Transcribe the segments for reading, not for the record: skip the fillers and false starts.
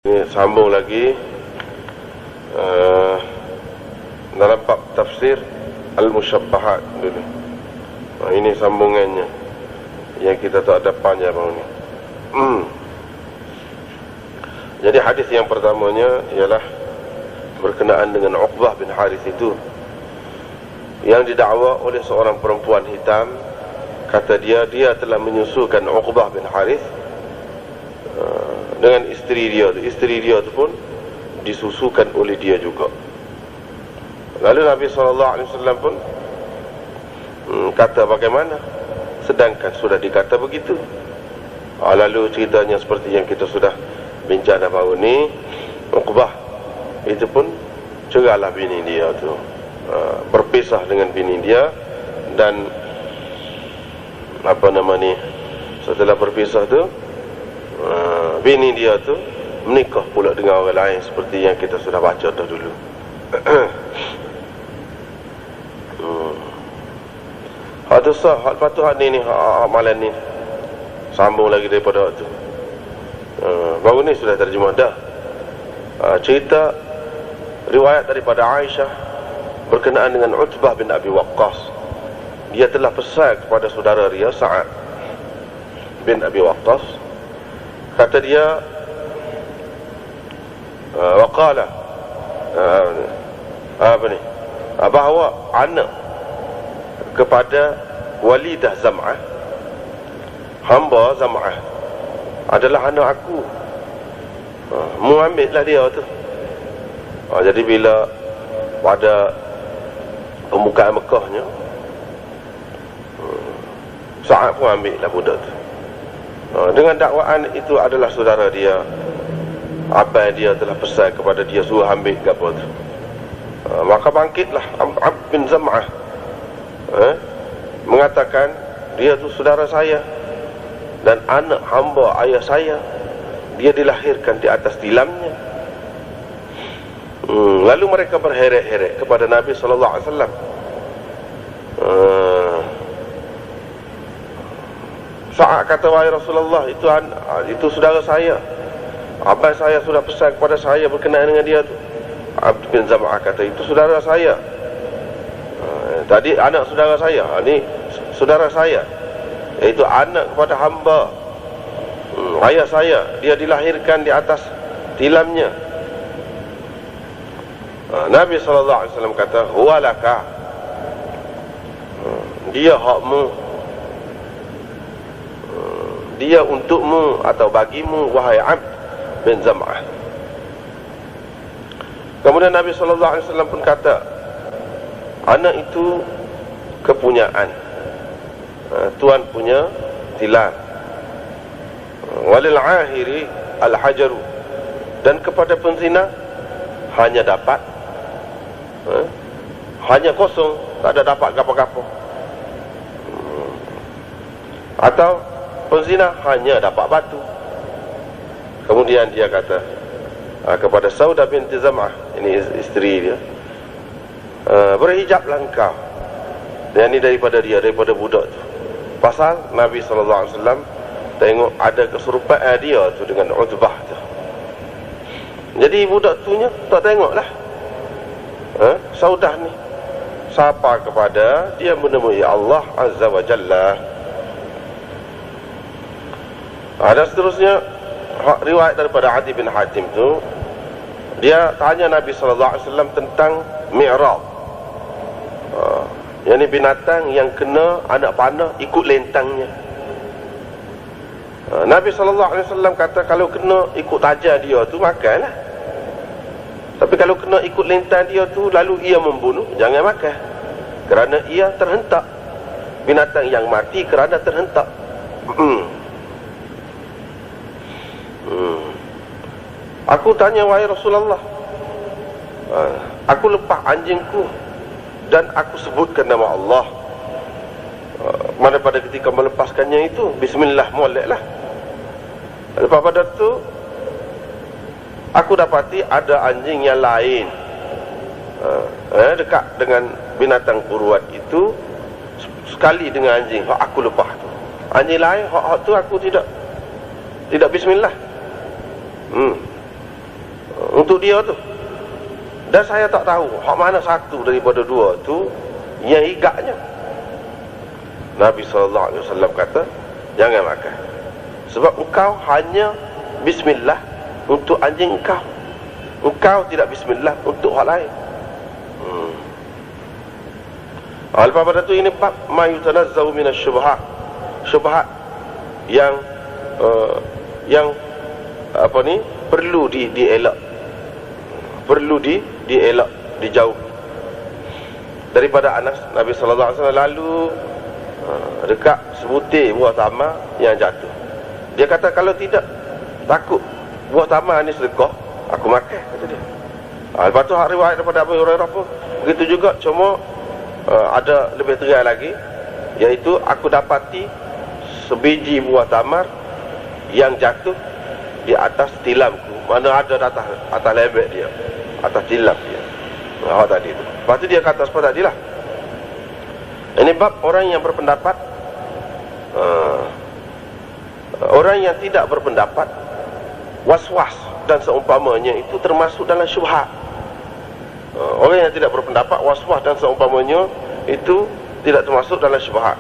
Ini sambung lagi dalam bab tafsir Al-Musyabbahat dulu. Ini sambungannya yang kita tak ada panjang ni. Jadi hadis yang pertamanya ialah berkenaan dengan Uqbah bin Harith itu, yang didakwa oleh seorang perempuan hitam. Kata dia telah menyusukan Uqbah bin Harith dengan isteri dia. Isteri dia tu pun disusukan oleh dia juga. Lalu Nabi SAW pun kata bagaimana, sedangkan sudah dikata begitu. Lalu ceritanya seperti yang kita sudah bincang baru ni, Uqbah itu pun cerailah bini dia tu, berpisah dengan bini dia. Dan apa nama ni, setelah berpisah tu, bini dia tu menikah pula dengan orang lain, seperti yang kita sudah baca dah dulu. Hak tu sah, hak patut hak ni amalan ni sambung lagi daripada waktu. Baru ni sudah terjemah dah. Cerita riwayat daripada Aisyah berkenaan dengan Utbah bin Abi Waqqas. Dia telah pesan kepada saudara dia Sa'ad bin Abi Waqqas. Kata dia, waqala, apa ni, bahawa anak kepada Walidah Zam'ah, hamba Zam'ah adalah anak aku. Mu ambil lah dia tu. Jadi bila pada pembukaan Mekahnya, Sa'ad pun ambil lah budak tu. Dengan dakwaan itu adalah saudara dia, abang dia telah pesan kepada dia suruh ambil ke apa tu. Maka bangkitlah Abd bin Zam'ah, mengatakan dia tu saudara saya dan anak hamba ayah saya. Dia dilahirkan di atas tilamnya. Lalu mereka berheret-heret kepada Nabi SAW. Sa'ad kata, wahai Rasulullah, itu saudara saya, abang saya sudah pesan kepada saya berkenaan dengan dia tu. Abd bin Zam'ah kata, itu saudara saya. Tadi anak saudara saya, ni saudara saya, iaitu anak kepada hamba ayah saya. Dia dilahirkan di atas tilamnya. Nabi SAW kata, huwalaka, dia hakmu, dia untukmu atau bagimu, wahai Abd bin Zam'ah. Kemudian Nabi SAW pun kata, anak itu kepunyaan tuan punya tilam. Walil ahiri al-hajaru, dan kepada penzina hanya dapat hanya kosong, tak ada dapat apa-apa. Atau penzina hanya dapat batu. Kemudian dia kata kepada Saudah binti Zam'ah, ini isteri dia, berhijablah engkau. Dan ini daripada dia, daripada budak tu. Pasal Nabi SAW tengok ada keserupaan dia tu dengan Utbah tu. Jadi budak tu nya tak tengok lah, Saudah ni sapa kepada dia menemui Allah Azza wa Jalla. Dan seterusnya riwayat daripada Adi bin Hatim tu, dia tanya Nabi SAW tentang Mi'raj. Yang ni binatang yang kena anak panah ikut lentangnya. Nabi SAW kata, kalau kena ikut tajam dia tu, makanlah. Tapi kalau kena ikut lentang dia tu lalu ia membunuh, jangan makan, kerana ia terhentak. Binatang yang mati kerana terhentak. Aku tanya, wahai Rasulullah, aku lepas anjingku dan aku sebutkan nama Allah. Mana pada ketika melepaskannya itu, bismillah, moleklah. Lepas pada tu aku dapati ada anjing yang lain dekat dengan binatang purwat itu, sekali dengan anjing hak aku lepas tu. Anjing lain hak tu aku tidak bismillah. untuk dia tu. Dan saya tak tahu hak mana satu daripada dua tu yang igaknya. Nabi SAW kata, jangan makan, sebab engkau hanya bismillah untuk anjing engkau. Engkau tidak bismillah untuk hak lain. Lepas pada tu ini bab ma yutanazzahu minas syubhat. Syubhat yang apa ni, perlu dielak. Perlu dielak, dijauh. Daripada Anas, Nabi sallallahu alaihi wasallam lalu dekat sebutir buah tamar yang jatuh. Dia kata, kalau tidak takut buah tamar ni sedekah, aku makan, kata dia. Lepas tu riwayat daripada Abu Hurairah pun begitu juga, cuma ada lebih terai lagi, iaitu aku dapati sebiji buah tamar yang jatuh di atas tilamku. Mana ada atas lebek dia, atas tilam dia. Awak tadi tu. Lepas tu dia kata seperti tadilah. Ini bab orang yang berpendapat, orang yang tidak berpendapat, was-was dan seumpamanya itu termasuk dalam syubhat. Orang yang tidak berpendapat, was-was dan seumpamanya itu tidak termasuk dalam syubhat.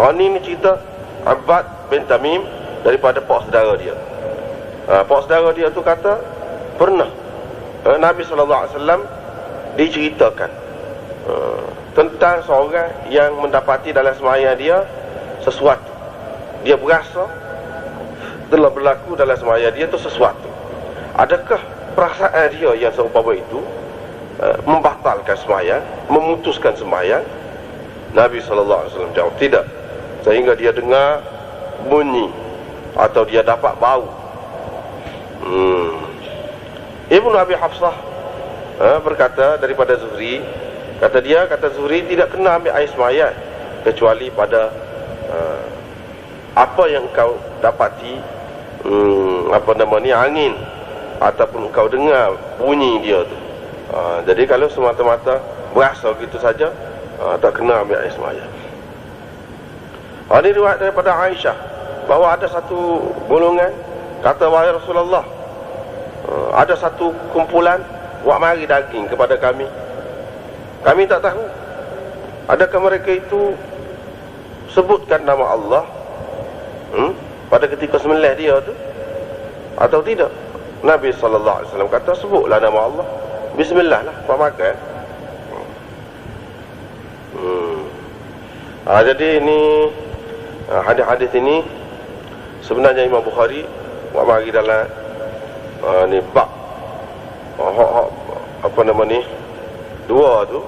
Ini cerita Abbad bin Tamim daripada pak saudara dia. Pak saudara dia tu kata, pernah Nabi SAW diceritakan tentang seorang yang mendapati dalam sembahyang dia sesuatu. Dia berasa telah berlaku dalam sembahyang dia tu sesuatu. Adakah perasaan dia yang seumpama itu membatalkan sembahyang, memutuskan sembahyang? Nabi SAW jawab, tidak, sehingga dia dengar bunyi atau dia dapat bau. Ibnu Abi Hafsah berkata daripada Zuhri, kata Zuhri tidak kena ambil air sembahyang kecuali pada apa yang kau dapati, angin, ataupun kau dengar bunyi dia tu. Jadi kalau semata-mata berasa gitu saja, tak kena ambil air sembahyang. Ini riwayat daripada Aisyah bahawa ada satu golongan kata, wahai Rasulullah, ada satu kumpulan buat mari daging kepada kami. Kami tak tahu adakah mereka itu sebutkan nama Allah pada ketika sembelih dia tu atau tidak. Nabi SAW kata, sebutlah nama Allah, bismillah lah, buat makan. Jadi ini hadis-hadis ini sebenarnya Imam Bukhari buat mari dalam ni bab dua tu,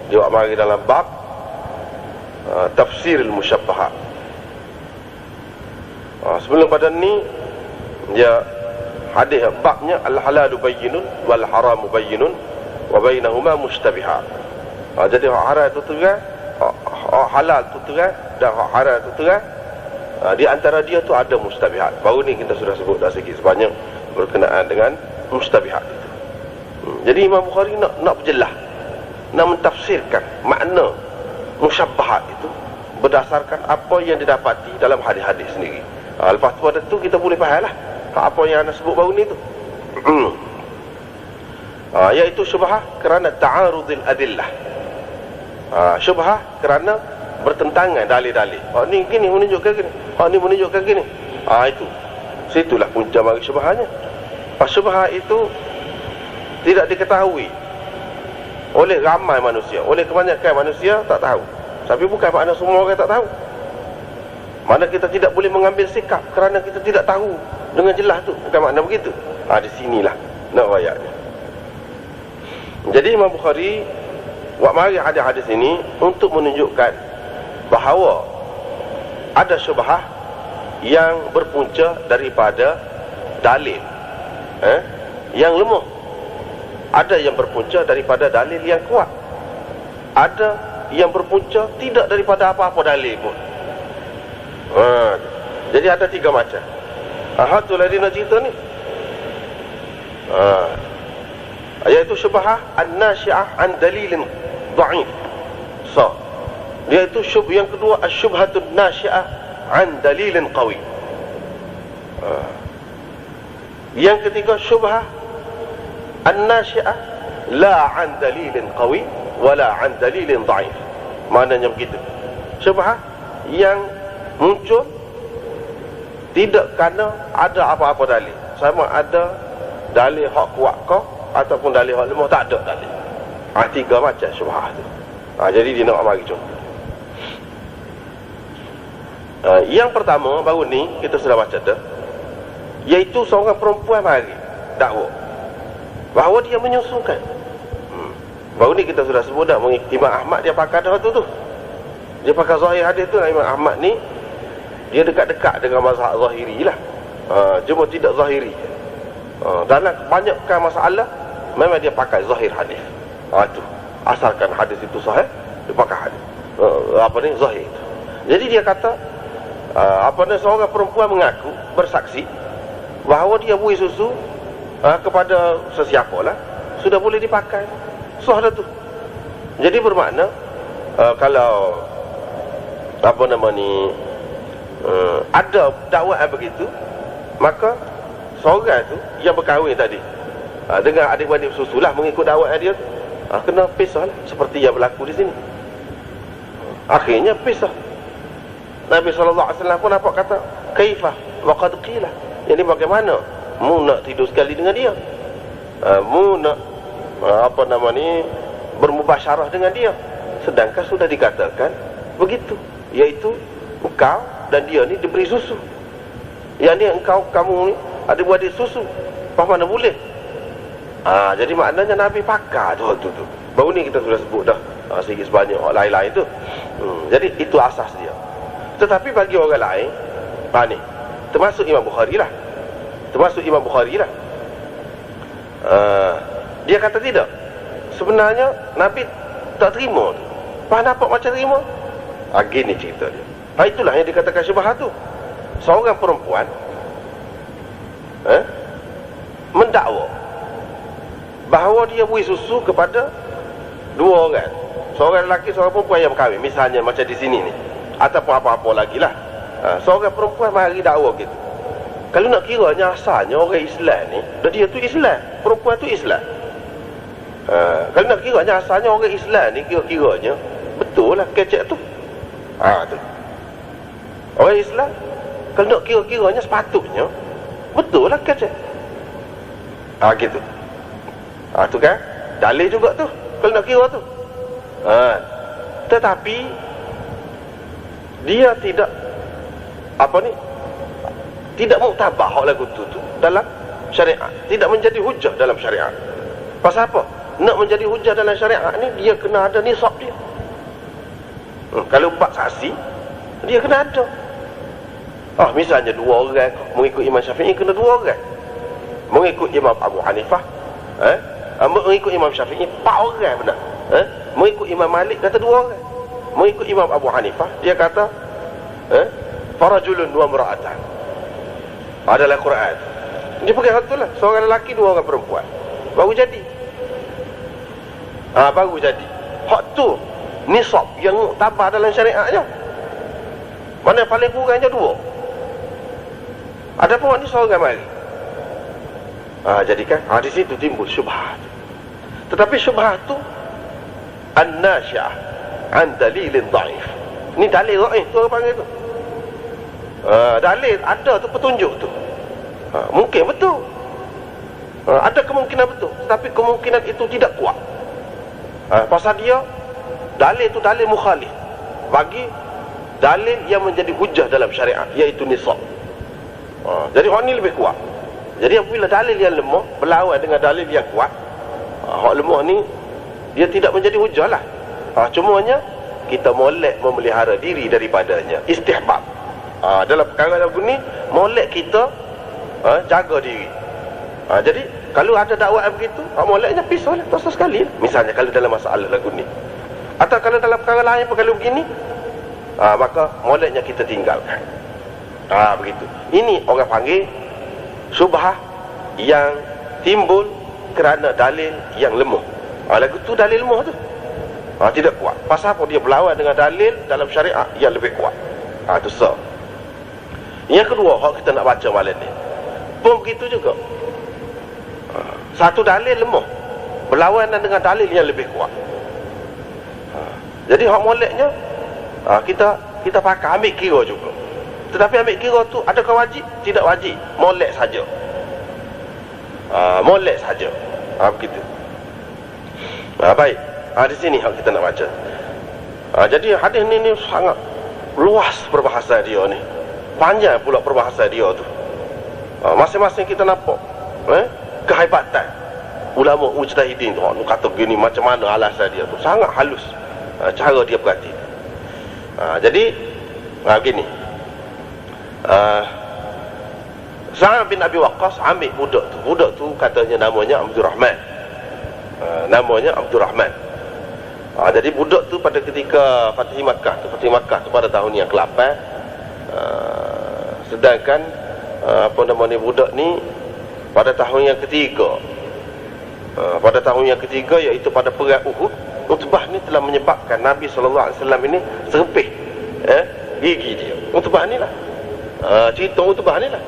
dia buat mari dalam bab tafsir al-musyabbahat. Sebelum pada ni dia hadis babnya al-halalu bayyinun wal haramu bayyinun wa bainahuma mushtabihat. Jadi hak haram tu terang, hak halal tu terang, dan hak haram tu terang. Di antara dia tu ada mustabihat. Baru ni kita sudah sebut dah sikit sebanyak berkenaan dengan mustabihat itu. Jadi Imam Bukhari nak berjelas, nak mentafsirkan makna musyabbahat itu berdasarkan apa yang didapati dalam hadis-hadis sendiri. Lepas tu pada tu kita boleh faham lah apa yang anda sebut baru ni tu. Iaitu syubhah kerana ta'arudil adillah. Syubhah kerana bertentangan dalil-dalil. Ni gini menunjukkan gini, ni menunjukkan gini. Itu situlah punca bagi syubhahnya. Syubhah itu tidak diketahui oleh ramai manusia, oleh kebanyakan manusia tak tahu. Tapi bukan makna semua orang tak tahu. Mana kita tidak boleh mengambil sikap kerana kita tidak tahu dengan jelas tu, bukan makna begitu. Di sinilah nak ayatnya. Jadi Imam Bukhari buat mari hadis-hadis ini untuk menunjukkan bahawa ada syubhah yang berpunca daripada dalil yang lemah. Ada yang berpunca daripada dalil yang kuat. Ada yang berpunca tidak daripada apa-apa dalil pun. Jadi ada tiga macam. Satu lagi nak cerita ni, iaitu syubhah an-nasyi'ah an dalilin dha'if. Iaitu yang kedua, asyubhatun nasyi'ah an dalilin qawi. Yang ketiga, syubhah an-nasyi'ah la an dalilin qawi wala an dalilin dhaif. Maknanya begitu. Syubhat yang muncul tidak kerana ada apa-apa dalil. Sama ada dalil hak kuat kau ataupun dalil hak lemah, tak ada dalil. Tiga macam syubhat tu. Jadi dia nak bagi contoh. Yang pertama baru ni kita sudah baca dah, iaitu seorang perempuan mari dakwa bahawa dia menyusukan. Baru ni kita sudah sebut dah, Imam Ahmad dia pakai dah tu. Dia pakai zahir hadis tu. Imam Ahmad ni dia dekat-dekat dengan mazhab zahiri lah. Cuma tidak zahiri. Dalam kebanyakan masalah memang dia pakai zahir hadis. Tu asalkan hadis itu sahih, dia pakai hadis zahir tu. Jadi dia kata seorang perempuan mengaku bersaksi bahawa dia buih susu kepada sesiapa lah, sudah boleh dipakai. Sah dah tu. Jadi bermakna kalau ada dakwaan begitu, maka seorang tu yang berkahwin tadi dengan adik-beradik susu lah mengikut dakwaan dia tu, kena pisah lah, seperti yang berlaku di sini. Akhirnya pisah. Nabi SAW pun nampak kata kaifah wa qad qila. Jadi bagaimana mu nak tidur sekali dengan dia, mu nak bermubasyarah dengan dia, sedangkan sudah dikatakan begitu, iaitu engkau dan dia ni diberi susu. Yang ni kamu ni ada buat dia susu, apa mana boleh? Jadi maknanya Nabi pakar tu. Baru ni kita sudah sebut dah sikit sebanyak lain-lain tu. Jadi itu asas dia. Tetapi bagi orang lain, ni termasuk Imam Bukhari lah. Dia kata tidak, sebenarnya Nabi tak terima tu. Nampak macam terima. Gini cerita dia. Itulah yang dikatakan syubhat tu. Seorang perempuan mendakwa bahawa dia beri susu kepada dua orang, seorang lelaki, seorang perempuan yang berkahwin, misalnya macam di sini ni, ataupun apa-apa lagi lah. Seorang perempuan mari dakwa gitu. Kalau nak kiranya asalnya orang Islam ni, dan dia tu Islam, perempuan tu Islam. Kalau nak kiranya asalnya orang Islam ni, kira-kiranya betul lah kecek tu. Tu orang Islam, kalau nak kira-kiranya sepatutnya betul lah kecek. Gitu. Tu kan dalil juga tu kalau nak kira tu. Tetapi dia tidak tidak muktabah hak lagu tu dalam syariat, tidak menjadi hujah dalam syariat. Pasal apa? Nak menjadi hujah dalam syariat ni, dia kena ada nisab dia. Kalau 4 saksi, dia kena ada. Misalnya 2 orang mengikut Imam Syafi'i, kena 2 orang. Mengikut Imam Abu Hanifah, mengikut Imam Syafi'i 4 orang benar. Mengikut Imam Malik kata 2 orang. Mengikut Imam Abu Hanifah, dia kata farajulun wa mar'atan. Adalah Quran. Dia pakai hak tu lah, seorang lelaki 2 orang perempuan. Baru jadi. Baru jadi. Hak tu nisab yang muktabar dalam syariatnya. Mana paling kurangnya 2. Ada pun ni seorang mari. Jadi kan di situ timbul syubhat. Tetapi syubhat tu an-nasyi'ah an dalilin dhaif. Ni dalil dhaif tu orang panggil tu. Dalil ada tu, petunjuk tu. Mungkin betul. Ada kemungkinan betul, tetapi kemungkinan itu tidak kuat. Pasal dia dalil tu dalil mukhalif bagi dalil yang menjadi hujah dalam syariat, iaitu nisab. Jadi hak ni lebih kuat. Jadi apabila dalil yang lemah berlawan dengan dalil yang kuat, hak lemah ni dia tidak menjadi hujah lah. Cumanya kita molek memelihara diri daripadanya, istihbab. Dalam perkara lagu ni molek kita jaga diri. Jadi kalau ada dakwaan begitu, moleknya pisau lah, tak sekali. Misalnya kalau dalam masalah lagu ni, atau kalau dalam perkara lain pun kalau begini, maka moleknya kita tinggalkan. Begitu. Ini orang panggil syubhah yang timbul kerana dalil yang lemah. Lagu tu dalil lemah tu, tidak kuat. Pasal apa? Dia berlawan dengan dalil dalam syariat yang lebih kuat. Itu so. Yang kedua, hak kita nak baca malam ni pun begitu juga. Satu dalil lemah berlawanan dengan dalil yang lebih kuat. Jadi hak moleknya kita pakai ambil kira juga. Tetapi ambil kira tu adakah wajib? Tidak wajib. Molek saja. Molek saja. Begitu. Baik. Di sini hak kita nak baca. Jadi hadis ni sangat luas perbahasa dia ni. Panjang pula perbahasa dia tu. Masing-masing kita nampak kehebatan ulama mujtahidin tu. Kata gini macam mana alasan dia tu. Sangat halus cara dia berhati. Jadi begini. Sa'ad bin Abi Waqqas ambil budak tu. Budak tu katanya namanya Abdul Rahman. Namanya Abdul Rahman. Jadi budak tu pada ketika Fatih Makkah tu pada tahun yang ke-8. Sedangkan apa nama ni, budak ni pada tahun yang ketiga. Pada tahun yang ketiga, iaitu pada perang Uhud, Utbah ni telah menyebabkan Nabi SAW ini serpih gigi dia. Utbah ni lah, cerita Utbah ni lah.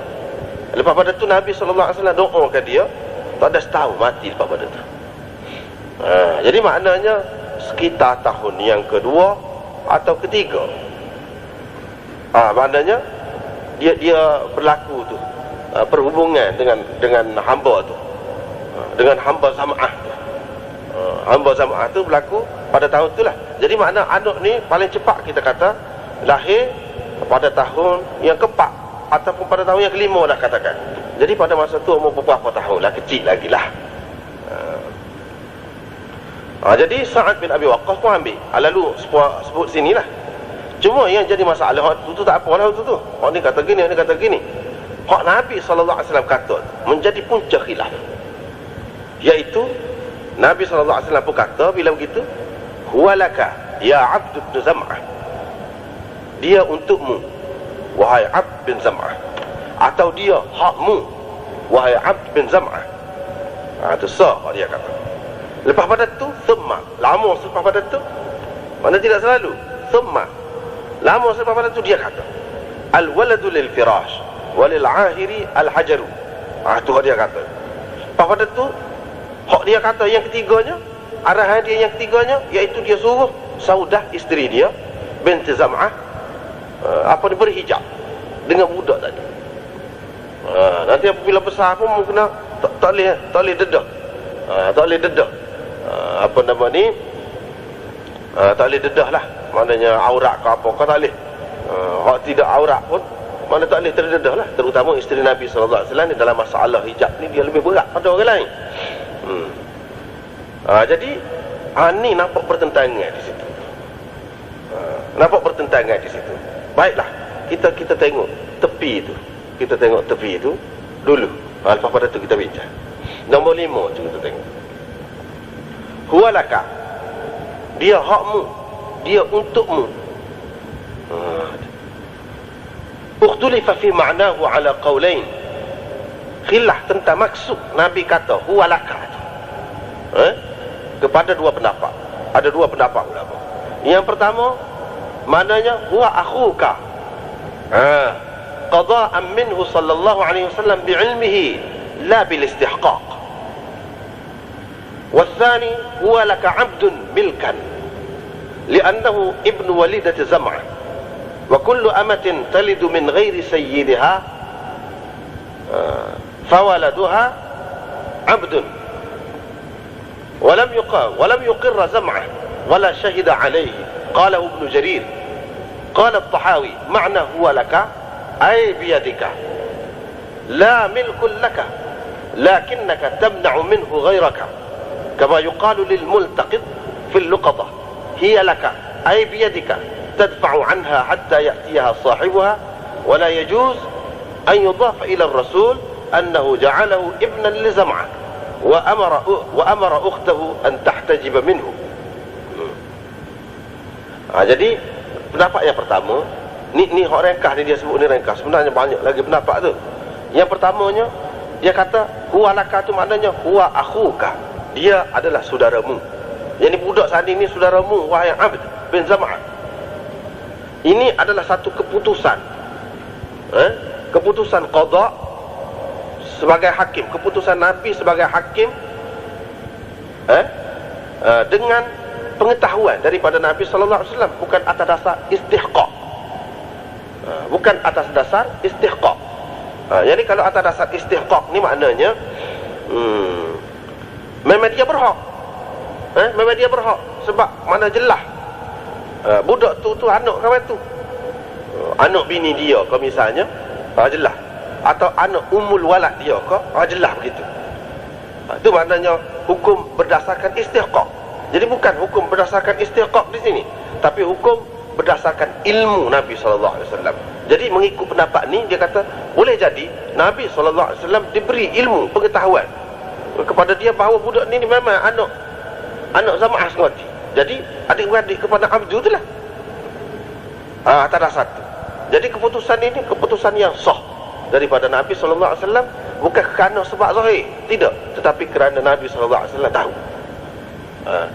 Lepas pada tu Nabi SAW doakan dia, tak ada setahun mati lepas pada tu. Jadi maknanya sekitar tahun yang kedua atau ketiga, maknanya dia berlaku tu perhubungan dengan hamba tu, dengan hamba Zam'ah tu. Hamba Zam'ah tu berlaku pada tahun tu lah. Jadi makna anak ni paling cepat kita kata lahir pada tahun yang ke-4 ataupun pada tahun yang ke-5 lah katakan. Jadi pada masa tu umur beberapa tahun lah, kecil lagi lah. Jadi Sa'ad bin Abi Waqqas pun ambil. Lalu sebut sini lah. Cuma yang jadi masalah tu tak apalah tu. Hak ni kata gini, hak ni kata gini. Hak Nabi SAW kata menjadi punca khilaf, iaitu Nabi SAW pun kata bila begitu, huwalaka ya Abd bin Zam'ah, dia untukmu wahai Abd bin Zam'ah, atau dia hakmu wahai Abd bin Zam'ah. Itu sah dia kata. Lepas pada tu thumma, lama selepas pada tu, mana tidak selalu, thumma, lama selepas pada tu dia kata al waladu lil firash walil ahiri al hajaru. Itu dia kata. Lepas pada tu hak dia kata yang ketiganya, arahan dia yang ketiganya, iaitu dia suruh Saudah isteri dia binti Zam'ah berhijab dengan budak tadi. Nanti apabila besar pun kena tak boleh dedah. Tak boleh dedah. Tak boleh dedah lah. Maknanya aurat ke apa, tak boleh. Hak tidak aurat pun mana tak boleh terdedah lah. Terutama isteri Nabi SAW ni dalam masalah hijab ni dia lebih berat pada orang lain. Jadi ni nampak pertentangan di situ. Nampak pertentangan di situ. Baiklah, kita tengok tepi itu. Kita tengok tepi itu dulu. Lepas pada tu kita bincang. Nombor 5 tu kita tengok. Huwalaka, dia hakmu, dia untukmu. Ukhtulifa fi ma'nahu ala qawlain. Khilaf tentang maksud Nabi kata huwalaka kepada dua pendapat. Ada dua pendapat ulama. Yang pertama, maknanya huwa akhuka, qada'an minhu sallallahu alaihi wasallam bi'ilmihi la bil istihqaq. والثاني هو لك عبد ملكا لأنه ابن وليدة زمعة وكل أمة تلد من غير سيدها فولدها عبد ولم يقر زمعة ولا شهد عليه. قاله ابن جرير. قال الطحاوي معنى هو لك أي بيدك لا ملك لك لكنك تمنع منه غيرك، كما يقال للملتقط في اللقطة هي لك أي بيدك تدفع عنها حتى يأتيها صاحبها، ولا يجوز أن يضاف إلى الرسول أنه جعله ابنا لزمعة وأمر أخته أن تحتجب منه. Jadi pendapat yang pertama ni hak ringkas ni dia sebut ni ringkas, sebenarnya banyak lagi pendapat tu. Yang pertamanya dia kata huwa laka tu maknanya huwa akhuka, dia adalah saudaramu. Yang ni budak saat ini saudaramu wahai Abd bin Zam'ah. Ini adalah satu keputusan, keputusan qada sebagai hakim, keputusan Nabi sebagai hakim dengan pengetahuan daripada Nabi sallallahu alaihi wasallam, bukan atas dasar istihqaq. Bukan atas dasar istihqaq. Jadi kalau atas dasar istihqaq ni maknanya memang dia berhak. Memang dia berhak sebab mana jelas budak tu anak kawan tu, anak bini dia ke misalnya, jelas, atau anak umul walad dia ke, jelas begitu. Itu maknanya hukum berdasarkan istihqaq. Jadi bukan hukum berdasarkan istihqaq di sini, tapi hukum berdasarkan ilmu Nabi sallallahu alaihi wasallam. Jadi mengikut pendapat ni, dia kata boleh jadi Nabi sallallahu alaihi wasallam diberi ilmu pengetahuan kepada dia bahawa budak ni memang anak Zam'ah sekali. Jadi adik-beradik kepada Abdu itulah. Atas dasar tu. Jadi keputusan ini keputusan yang sah daripada Nabi sallallahu alaihi wasallam, bukan kerana sebab zahir, tidak, tetapi kerana Nabi sallallahu alaihi wasallam tahu.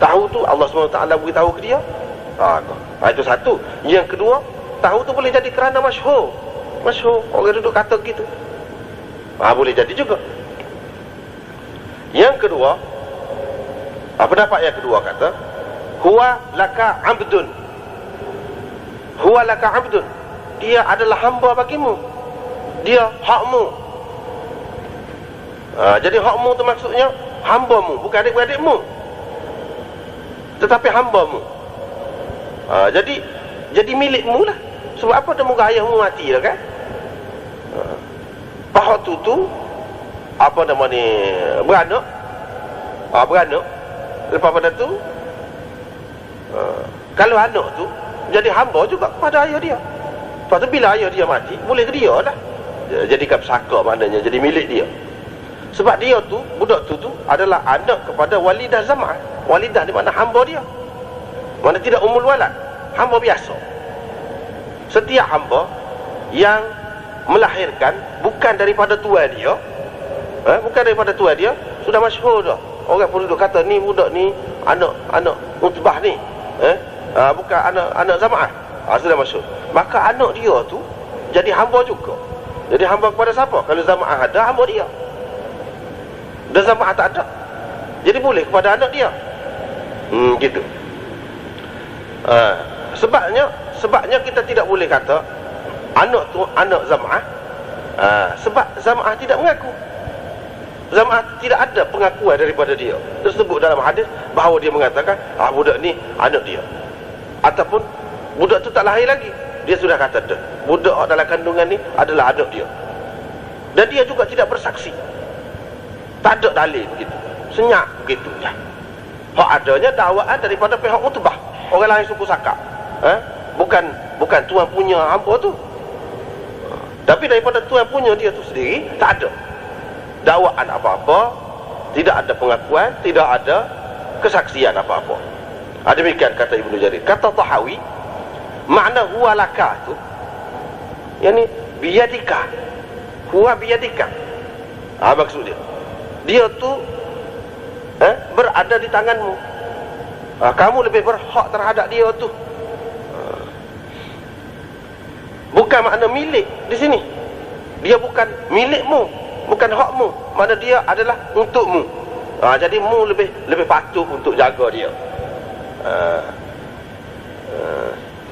Tahu tu Allah SWT beritahu ke dia. Itu satu. Yang kedua, tahu tu boleh jadi kerana masyhur. Masyhur, orang duduk kata gitu. Boleh jadi juga. Yang kedua, pendapat yang kedua kata, huwa laka abdun. Huwa laka abdun. Dia adalah hamba bagimu. Dia hakmu. Jadi hakmu tu maksudnya hambamu, bukan adik-beradikmu, tetapi hambamu. Jadi milikmu lah. Sebab apa dia moga ayahmu mati lah kan? Pahak tu apa nama ni, beranak. Beranak. Lepas pada tu kalau anak tu jadi hamba juga kepada ayah dia. Lepas tu bila ayah dia mati, boleh ke dia lah, jadikan pesaka, maknanya jadi milik dia. Sebab dia tu, budak tu adalah anak kepada walidah Zam'ah. Walidah di mana hamba dia, mana tidak umul walad, hamba biasa. Setiap hamba yang melahirkan bukan daripada tuan dia, bukan daripada tuan dia, sudah masyhur dah. Orang pun duduk kata ni budak ni anak Utbah ni, bukan anak Zam'ah. Sudah masyhur. Maka anak dia tu jadi hamba juga. Jadi hamba kepada siapa? Kalau Zam'ah ada, hamba dia. Dan Zam'ah tak ada, jadi boleh kepada anak dia. Gitu. Sebabnya kita tidak boleh kata anak tu anak Zam'ah, sebab Zam'ah tidak mengaku. Zam'ah tidak ada pengakuan daripada dia. Tersebut dalam hadis bahawa dia mengatakan budak ni anak dia, ataupun budak tu tak lahir lagi, dia sudah kata dah budak dalam kandungan ni adalah anak dia. Dan dia juga tidak bersaksi, tak ada dalil begitu, senyap begitu je. Hak adanya dakwaan daripada pihak Utbah, orang lain suku Sakak, bukan tuan punya hamba tu. Tapi daripada tuan punya dia tu sendiri tak ada dakwaan apa-apa, tidak ada pengakuan, tidak ada kesaksian apa-apa. Demikian kata Ibnu Jarir. Kata Tahawi, makna huwa laka tu, yani biyadika, huwa biyadika. Maksud dia tu berada di tanganmu. Kamu lebih berhak terhadap dia tu. Bukan makna milik di sini. Dia bukan milikmu, bukan hakmu, mana dia adalah untukmu. Jadi mu lebih patuh untuk jaga dia.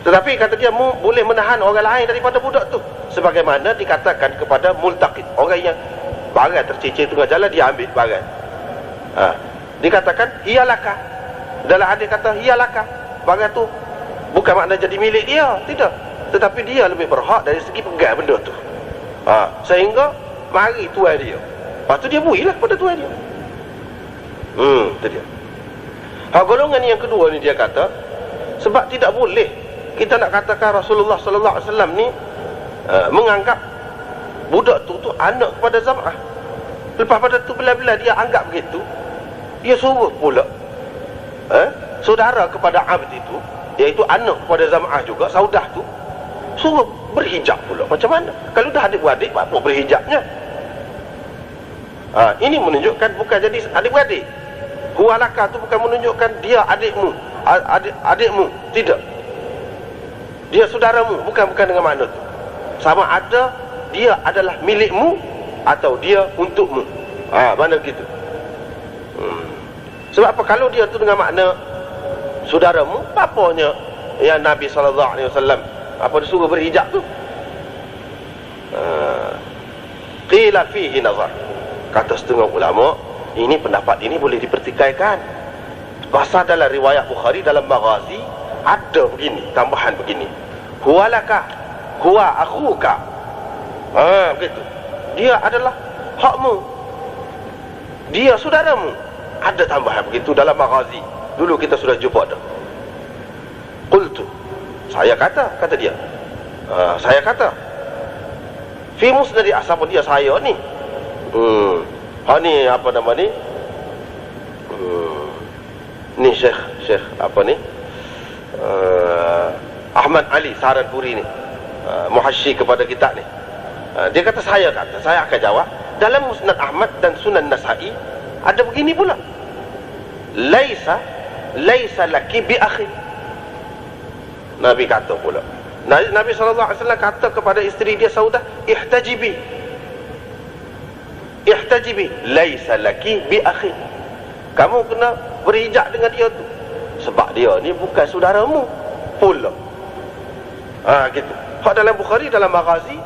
Tetapi kata dia, mu boleh menahan orang lain daripada budak tu, sebagaimana dikatakan kepada multaqid, orang yang barang tercicir tengah jalan, dia ambil barang. Dikatakan hiyalaka, dalam hadis kata hiyalaka, barang tu bukan makna jadi milik dia, tidak, tetapi dia lebih berhak dari segi pegang benda tu. Sehingga mari tuan dia, lepas tu dia berilah pada tuan dia. Itu dia. Golongan yang kedua ni dia kata, sebab tidak boleh kita nak katakan Rasulullah sallallahu alaihi wasallam ni menganggap budak tu anak kepada Zam'ah. Lepas pada tu bila-bila dia anggap begitu, dia suruh pula saudara kepada Abd itu, iaitu anak kepada Zam'ah juga, saudah tu, suruh berhijab pula. Macam mana? Kalau dah adik-beradik, apa berhijabnya? Ini menunjukkan bukan jadi adik-beradik. Huwalaka tu bukan menunjukkan dia adikmu, adikmu, tidak. Dia saudaramu, bukan dengan makna tu. Sama ada dia adalah milikmu atau dia untukmu. Mana gitu. Sebab apa? Kalau dia tu dengan makna saudaramu, apanya yang Nabi SAW disuruh berhijab tu? Qila fihi nazar. Kata setengah ulama, ini pendapat ini boleh dipertikaikan. Pasal dalam riwayat Bukhari dalam Maghazi ada begini, tambahan begini. Huwa laka, huwa akhuka. Begitu. Dia adalah hakmu, dia saudaramu. Ada tambahan begitu dalam Maghazi. Dulu kita sudah jumpa dah. Qultu, saya kata dia. Saya kata. Fi musnadi, siapa dia saya ni? Ni apa nama ni? Ni Syekh apa ni? Ahmad Ali Saranpuri ni. Muhasyi kepada kita ni. Dia kata saya akan jawab. Dalam Musnad Ahmad dan Sunan Nasa'i ada begini pula. Laisa laki bi akhi. Nabi kata pula. Nabi SAW kata kepada isteri dia Saudah, ihtajibi. Laisa laki bi akhi. Kamu kena berhijab dengan dia tu. Sebab dia ni bukan saudaramu pula. Gitu. Hak dalam Bukhari dalam Maghazi,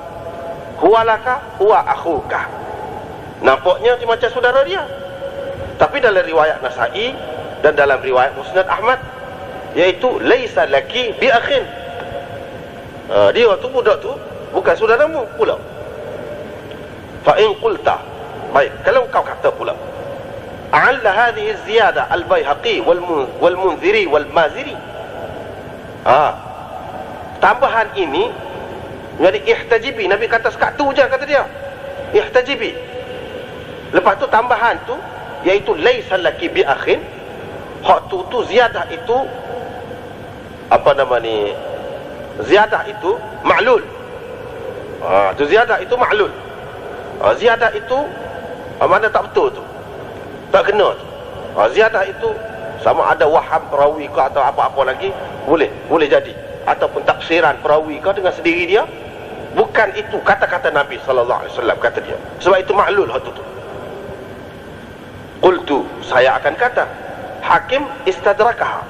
huwa laka huwa akhuka. Nampaknya macam saudara dia. Tapi dalam riwayat Nasa'i dan dalam riwayat Musnad Ahmad, iaitu laisa laki bi akhin. Dia tu, budak tu bukan saudaramu pula. Fa in qulta, baik, kalau kau kata pula, a'alla hadhihi az-ziyadah al-Baihaqi wal Munziri wal Maziri. Tambahan ini jadi ihtajibi. Nabi kata sekat tu je, kata dia ihtajibi. Lepas tu tambahan tu iaitu laisa laki bi akhin. Hak tu ziyadah itu apa nama ni? Ziyadah itu ma'lul. Tu ziyadah itu ma'lul. Ziyadah itu mana tak betul tu, tak kena tu. Ziyadah itu sama ada waham perawi ke atau apa-apa lagi, boleh jadi, ataupun taksiran perawi ke dengan sendiri dia. Bukan itu kata-kata Nabi SAW, kata dia. Sebab itu ma'lul hak tu. Qultu, saya akan kata, Hakim istadrakaha.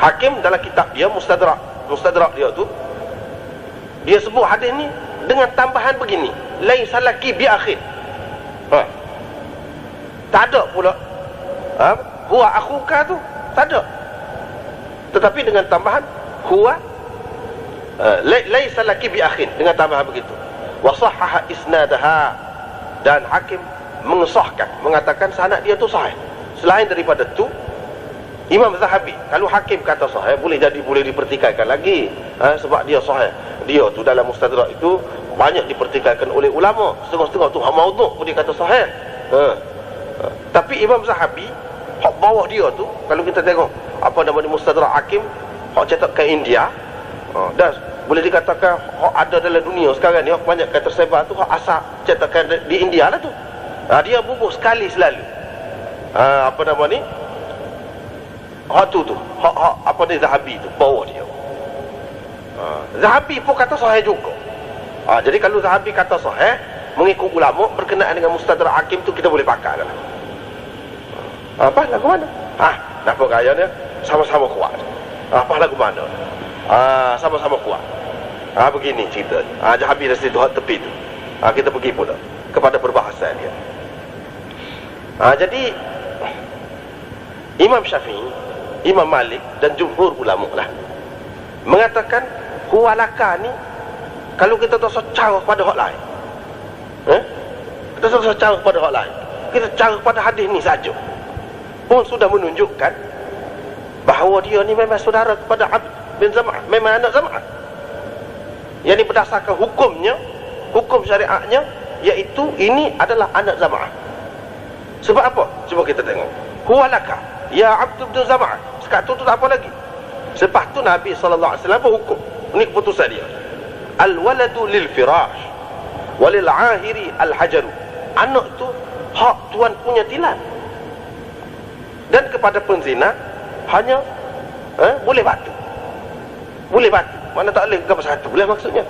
Hakim dalam kitab dia Mustadrak dia tu, dia sebut hadis ni dengan tambahan begini, laisa laki bi akhin. Tak ada pula huwa akhuka tu, tak ada. Tetapi dengan tambahan huwa laisa laki bi akhin, dengan tambahan begitu. Wa sahhaha isnadaha, dan Hakim mengesahkan, mengatakan sanad dia tu sahih. Selain daripada tu, Imam Zahabi, kalau Hakim kata sahih, boleh dipertikaikan lagi. Sebab dia sahih. Dia tu dalam Mustadrak itu banyak dipertikaikan oleh ulama. Setengah-setengah tu maudhu' pun dia kata sahih. Tapi Imam Zahabi, hak bawah dia tu, kalau kita tengok apa nama di Mustadrak Hakim, hak cetak ke India, dan boleh dikatakan hak ada dalam dunia sekarang ni, hak banyak yang tersebar tu, hak asal cetakan di India lah tu. Dia bubuh sekali selalu. Apa nama ni? Hak tu hak apa ni, Zahabi tu bawah dia. Zahabi pun kata sahih juga. Jadi kalau Zahabi kata sahih, mengikut ulama berkenaan dengan Mustadrak Hakim tu, kita boleh pakai lah. Apa lagu mana? Nampak gaya dia sama-sama kuat. Apa lagu mana? Sama-sama kuat. Begini cerita. Zahabi dari situ hak tepi tu. Kita pergi pula kepada perbahasan dia. Jadi Imam Syafi'i, Imam Malik dan jumhur ulama lah mengatakan huwalaka ni, kalau kita tak secara pada hak lain, kita tak secara pada hak lain, kita cara pada hadis ni saja pun sudah menunjukkan bahawa dia ni memang saudara kepada Abd bin Zam'ah, memang anak Zam'ah. Yang ini berdasarkan hukumnya, hukum syariatnya, iaitu ini adalah anak Zam'ah. Sebab apa? Cuba kita tengok. Huwalaka ya Abd bin Zam'ah. Sekat tu tak apa lagi. Lepas tu Nabi SAW berhukum. Ini keputusan dia. Al-waladu lil firash walil ahiri al-hajaru. Anak tu hak tuan punya tilan. Dan kepada penzina hanya boleh batu. Boleh batu. Mana tak boleh gambar satu. Boleh maksudnya.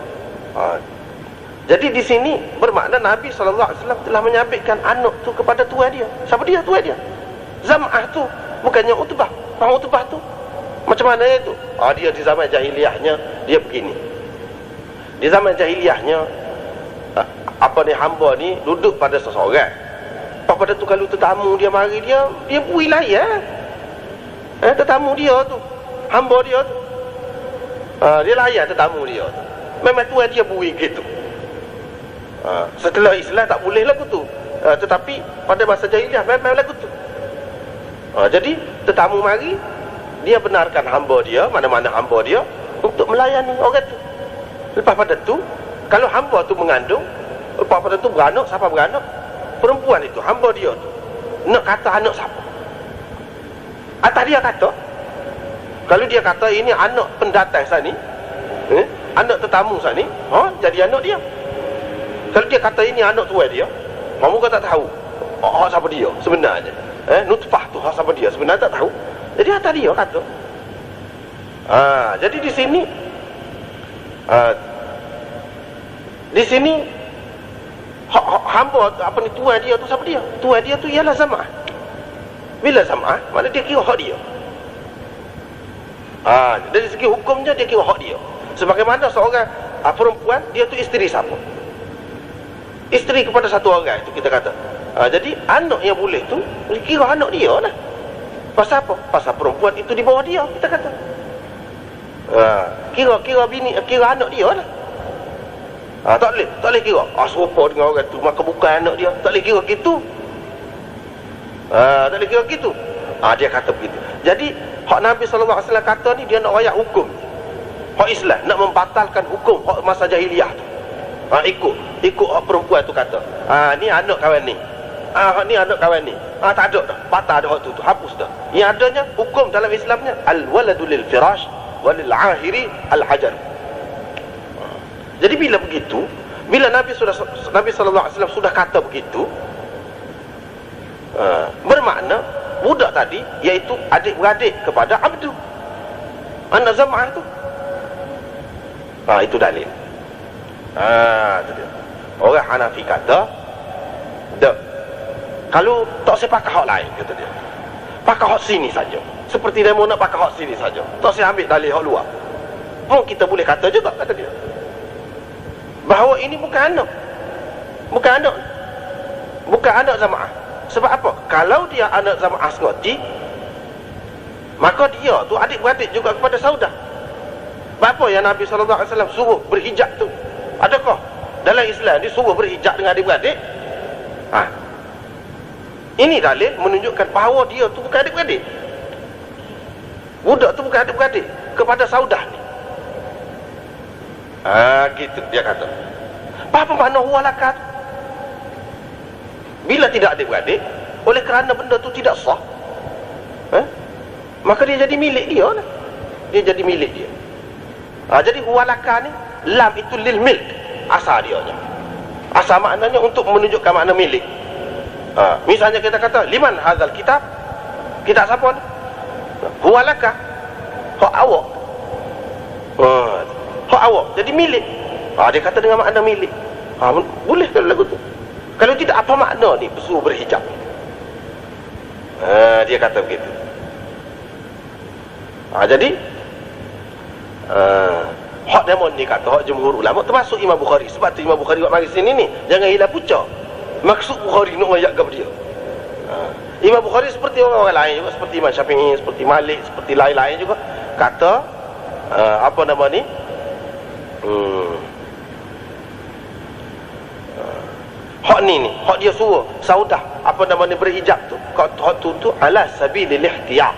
Jadi di sini bermakna Nabi SAW telah menyabitkan anak tu kepada tuan dia. Siapa dia? Tuan dia. Zam'ah tu bukannya Utbah. Utbah tu macam mana itu? Dia di zaman jahiliahnya dia begini. Di zaman jahiliahnya hamba ni duduk pada seseorang. Pada tu kalau tetamu dia mari dia bui layan. Tetamu dia tu, hamba dia tu. Dia layan tetamu dia tu. Memang tuan dia bui gitu. Setelah Islam tak boleh lagu tu. Tetapi pada masa jahiliah memang lagu tu. Jadi tetamu mari, dia benarkan hamba dia, mana-mana hamba dia, untuk melayani orang tu. Lepas pada tu, kalau hamba tu mengandung, lepas pada tu beranak, siapa beranak? Perempuan itu, hamba dia tu nak kata anak siapa? Atas dia kata. Kalau dia kata ini anak pendatang sani, anak tetamu sani, jadi anak dia. Kalau dia kata ini anak tua dia, kamu tak tahu siapa dia sebenarnya. Nutfah tu siapa dia sebenarnya tak tahu. Jadi atas dia kata. Jadi di sini hamba tuan dia tu siapa dia? Tuan dia tu ialah Zam'ah. Bila Zam'ah, mana dia kira hak dia. Dari segi hukumnya dia kira hak dia. Sebagaimana seorang perempuan, dia tu isteri siapa? Isteri kepada satu orang itu kita kata. Jadi anak yang boleh tu kira anak dia lah. Pasal apa? Pasal perempuan itu di bawah dia, kita kata. Kira bini, kira anak dia lah. Tak boleh kira. Serupa dengan orang tu, maka bukan anak dia. Tak boleh kira gitu. Tak boleh kira gitu. Dia kata begitu. Jadi hak Nabi SAW kata ni, dia nak rayak hukum. Hak Islam nak membatalkan hukum hak masa jahiliah tu. Ikut hak perempuan tu kata. Ni anak kawan ni. Ni anak kawan ni. Tak ada dah. Patah dah hak tu. Hapus dah. Yang adanya hukum dalam Islamnya al-waladu lil firash walil ahiri al-hajar. Jadi bila begitu, bila Nabi SAW sudah kata begitu, bermakna budak tadi iaitu adik-beradik kepada Abdu, anak Zam'ah tu. Itu dalil. Itu dia. Orang Hanafi kata, kalau tak saya pakai hak lain, kata dia, pakai hak sini saja. Seperti demo nak pakai hak sini saja, tak saya ambil dalil hak luar. Kita boleh kata juga, kata dia, bahawa ini bukan anak Zam'ah. Sebab apa? Kalau dia anak Zam'ah sengoti, maka dia tu adik-beradik juga kepada Saudah. Apa yang Nabi SAW suruh berhijab tu? Adakah dalam Islam disuruh berhijab dengan adik-beradik? Ini dalil menunjukkan bahawa dia tu bukan adik-beradik. Budak tu bukan adik-beradik kepada Saudah ni. Gitu dia kata. Apa makna huwalaka? Bila tidak adik-beradik, oleh kerana benda tu tidak sah, maka dia jadi milik dia lah. Dia jadi milik dia. Jadi huwalaka ni, lam itu lil milk, asal dia nya. Asal maknanya untuk menunjukkan makna milik. Misalnya kita kata, liman hadzal kitab? Kitab siapa ni? Huwalaka. Hak awak. Hak awak jadi milik. Dia kata dengan makna milik. Boleh kalau lagu tu. Kalau tidak, apa makna ni suruh berhijab? Dia kata begitu. Jadi hak demon ni kata, hak jumhur ulama termasuk Imam Bukhari. Sebab tu Imam Bukhari buat mari sini ni, jangan hilang pucuk maksud Bukhari nak ayat kepada dia. Imam Bukhari seperti orang lain juga, seperti Imam Syafi'i, seperti Malik, seperti lain-lain juga kata apa nama ni, hak ni hak dia suruh Saudah apa nama ni berhijab tu, hak tu ala sabilil ihtiyat.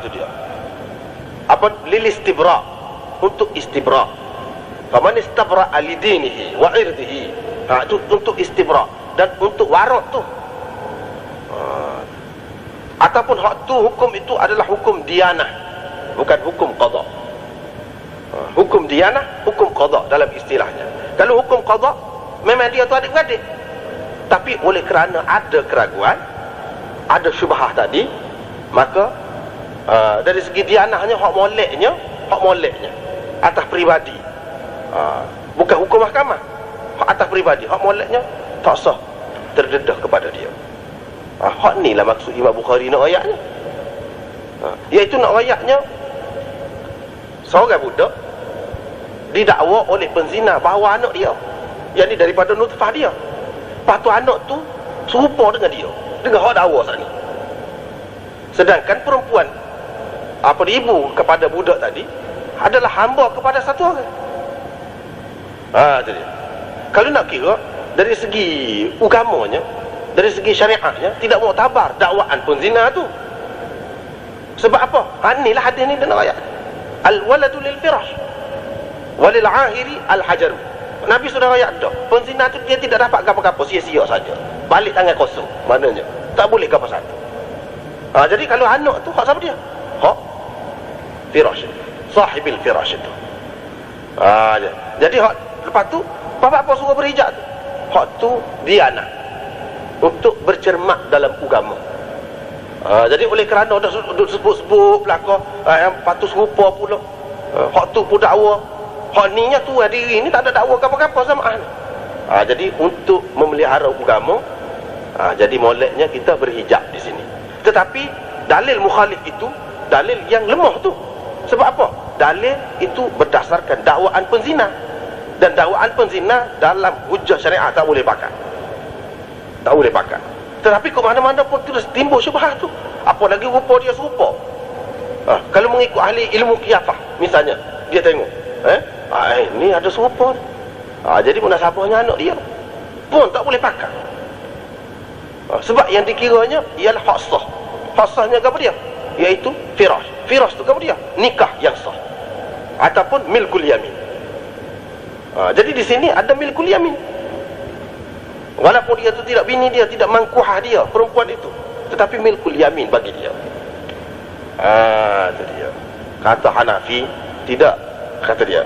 Tu dia apa, lil istibra, untuk istibra. Faman istabra alidinihi wa irdihi, itu untuk istibra dan untuk warak tu. Ataupun hak tu, hukum itu adalah hukum diyanah, bukan hukum qada. Hukum diyanah, hukum qada dalam istilahnya. Kalau hukum qada, memang dia tu adik-beradik, tapi oleh kerana ada keraguan, ada syubhah tadi, maka dari segi diyanahnya, hak moleknya atas peribadi. Bukan hukum mahkamah. Hak atas peribadi, hak moleknya tak sah terdedah kepada dia. Hak ni lah maksud Imam Bukhari nak ayatnya. Iaitu nak ayatnya seorang budak didakwa oleh penzina bahawa anak dia, yang ni daripada nutfah dia. Lepas tu anak tu serupa dengan dia, dengan hak dakwa saat ni. Sedangkan perempuan, ibu kepada budak tadi adalah hamba kepada satu orang. Itu dia. Kalau nak kira dari segi agamanya, dari segi syariatnya, tidak mau tabar dakwaan penzina tu. Sebab apa? Inilah hadis ni dalam ayat. Al-waladu lil firash walil ahiri al-hajar. Nabi sudah ayat dah. Penzina tu dia tidak dapat apa-apa, sia-sia saja. Balik tangan kosong. Maknanya tak boleh apa satu. Jadi kalau anak tu hak siapa dia? Hak firash. Sahibil firash itu. Jadi hak lepas tu bapa apa suruh berhijab tu? Hak tu dia anak untuk bercermat dalam agama. Jadi oleh kerana dah sebut-sebut belakang yang patut serupa pula, hak tu pun dakwa, hak ni nya tu diri ni tak ada dakwa apa-apa sama jadi untuk memelihara agama, jadi moleknya kita berhijab di sini. Tetapi dalil mukhalif itu dalil yang lemah tu. Sebab apa? Dalil itu berdasarkan dakwaan penzina, dan dakwaan penzina dalam hujah syariah tak boleh pakai. Tak boleh pakai. Tetapi ke mana-mana pun terus timbul syubhat tu. Apalagi rupa dia serupa. Kalau mengikut ahli ilmu qiyafah misalnya, dia tengok ni ada serupa ni. Jadi munasabahnya anak dia pun tak boleh pakai. Sebab yang dikiranya ialah hak sah. Hak sahnya apa dia? Iaitu firash. Firash tu apa dia? Nikah yang sah ataupun milkul yamin. Jadi di sini ada milkul yamin. Walaupun dia tu tidak bini dia, tidak mangkuhah dia, perempuan itu, tetapi milkul yamin bagi dia. Itu dia. Kata Hanafi tidak, kata dia.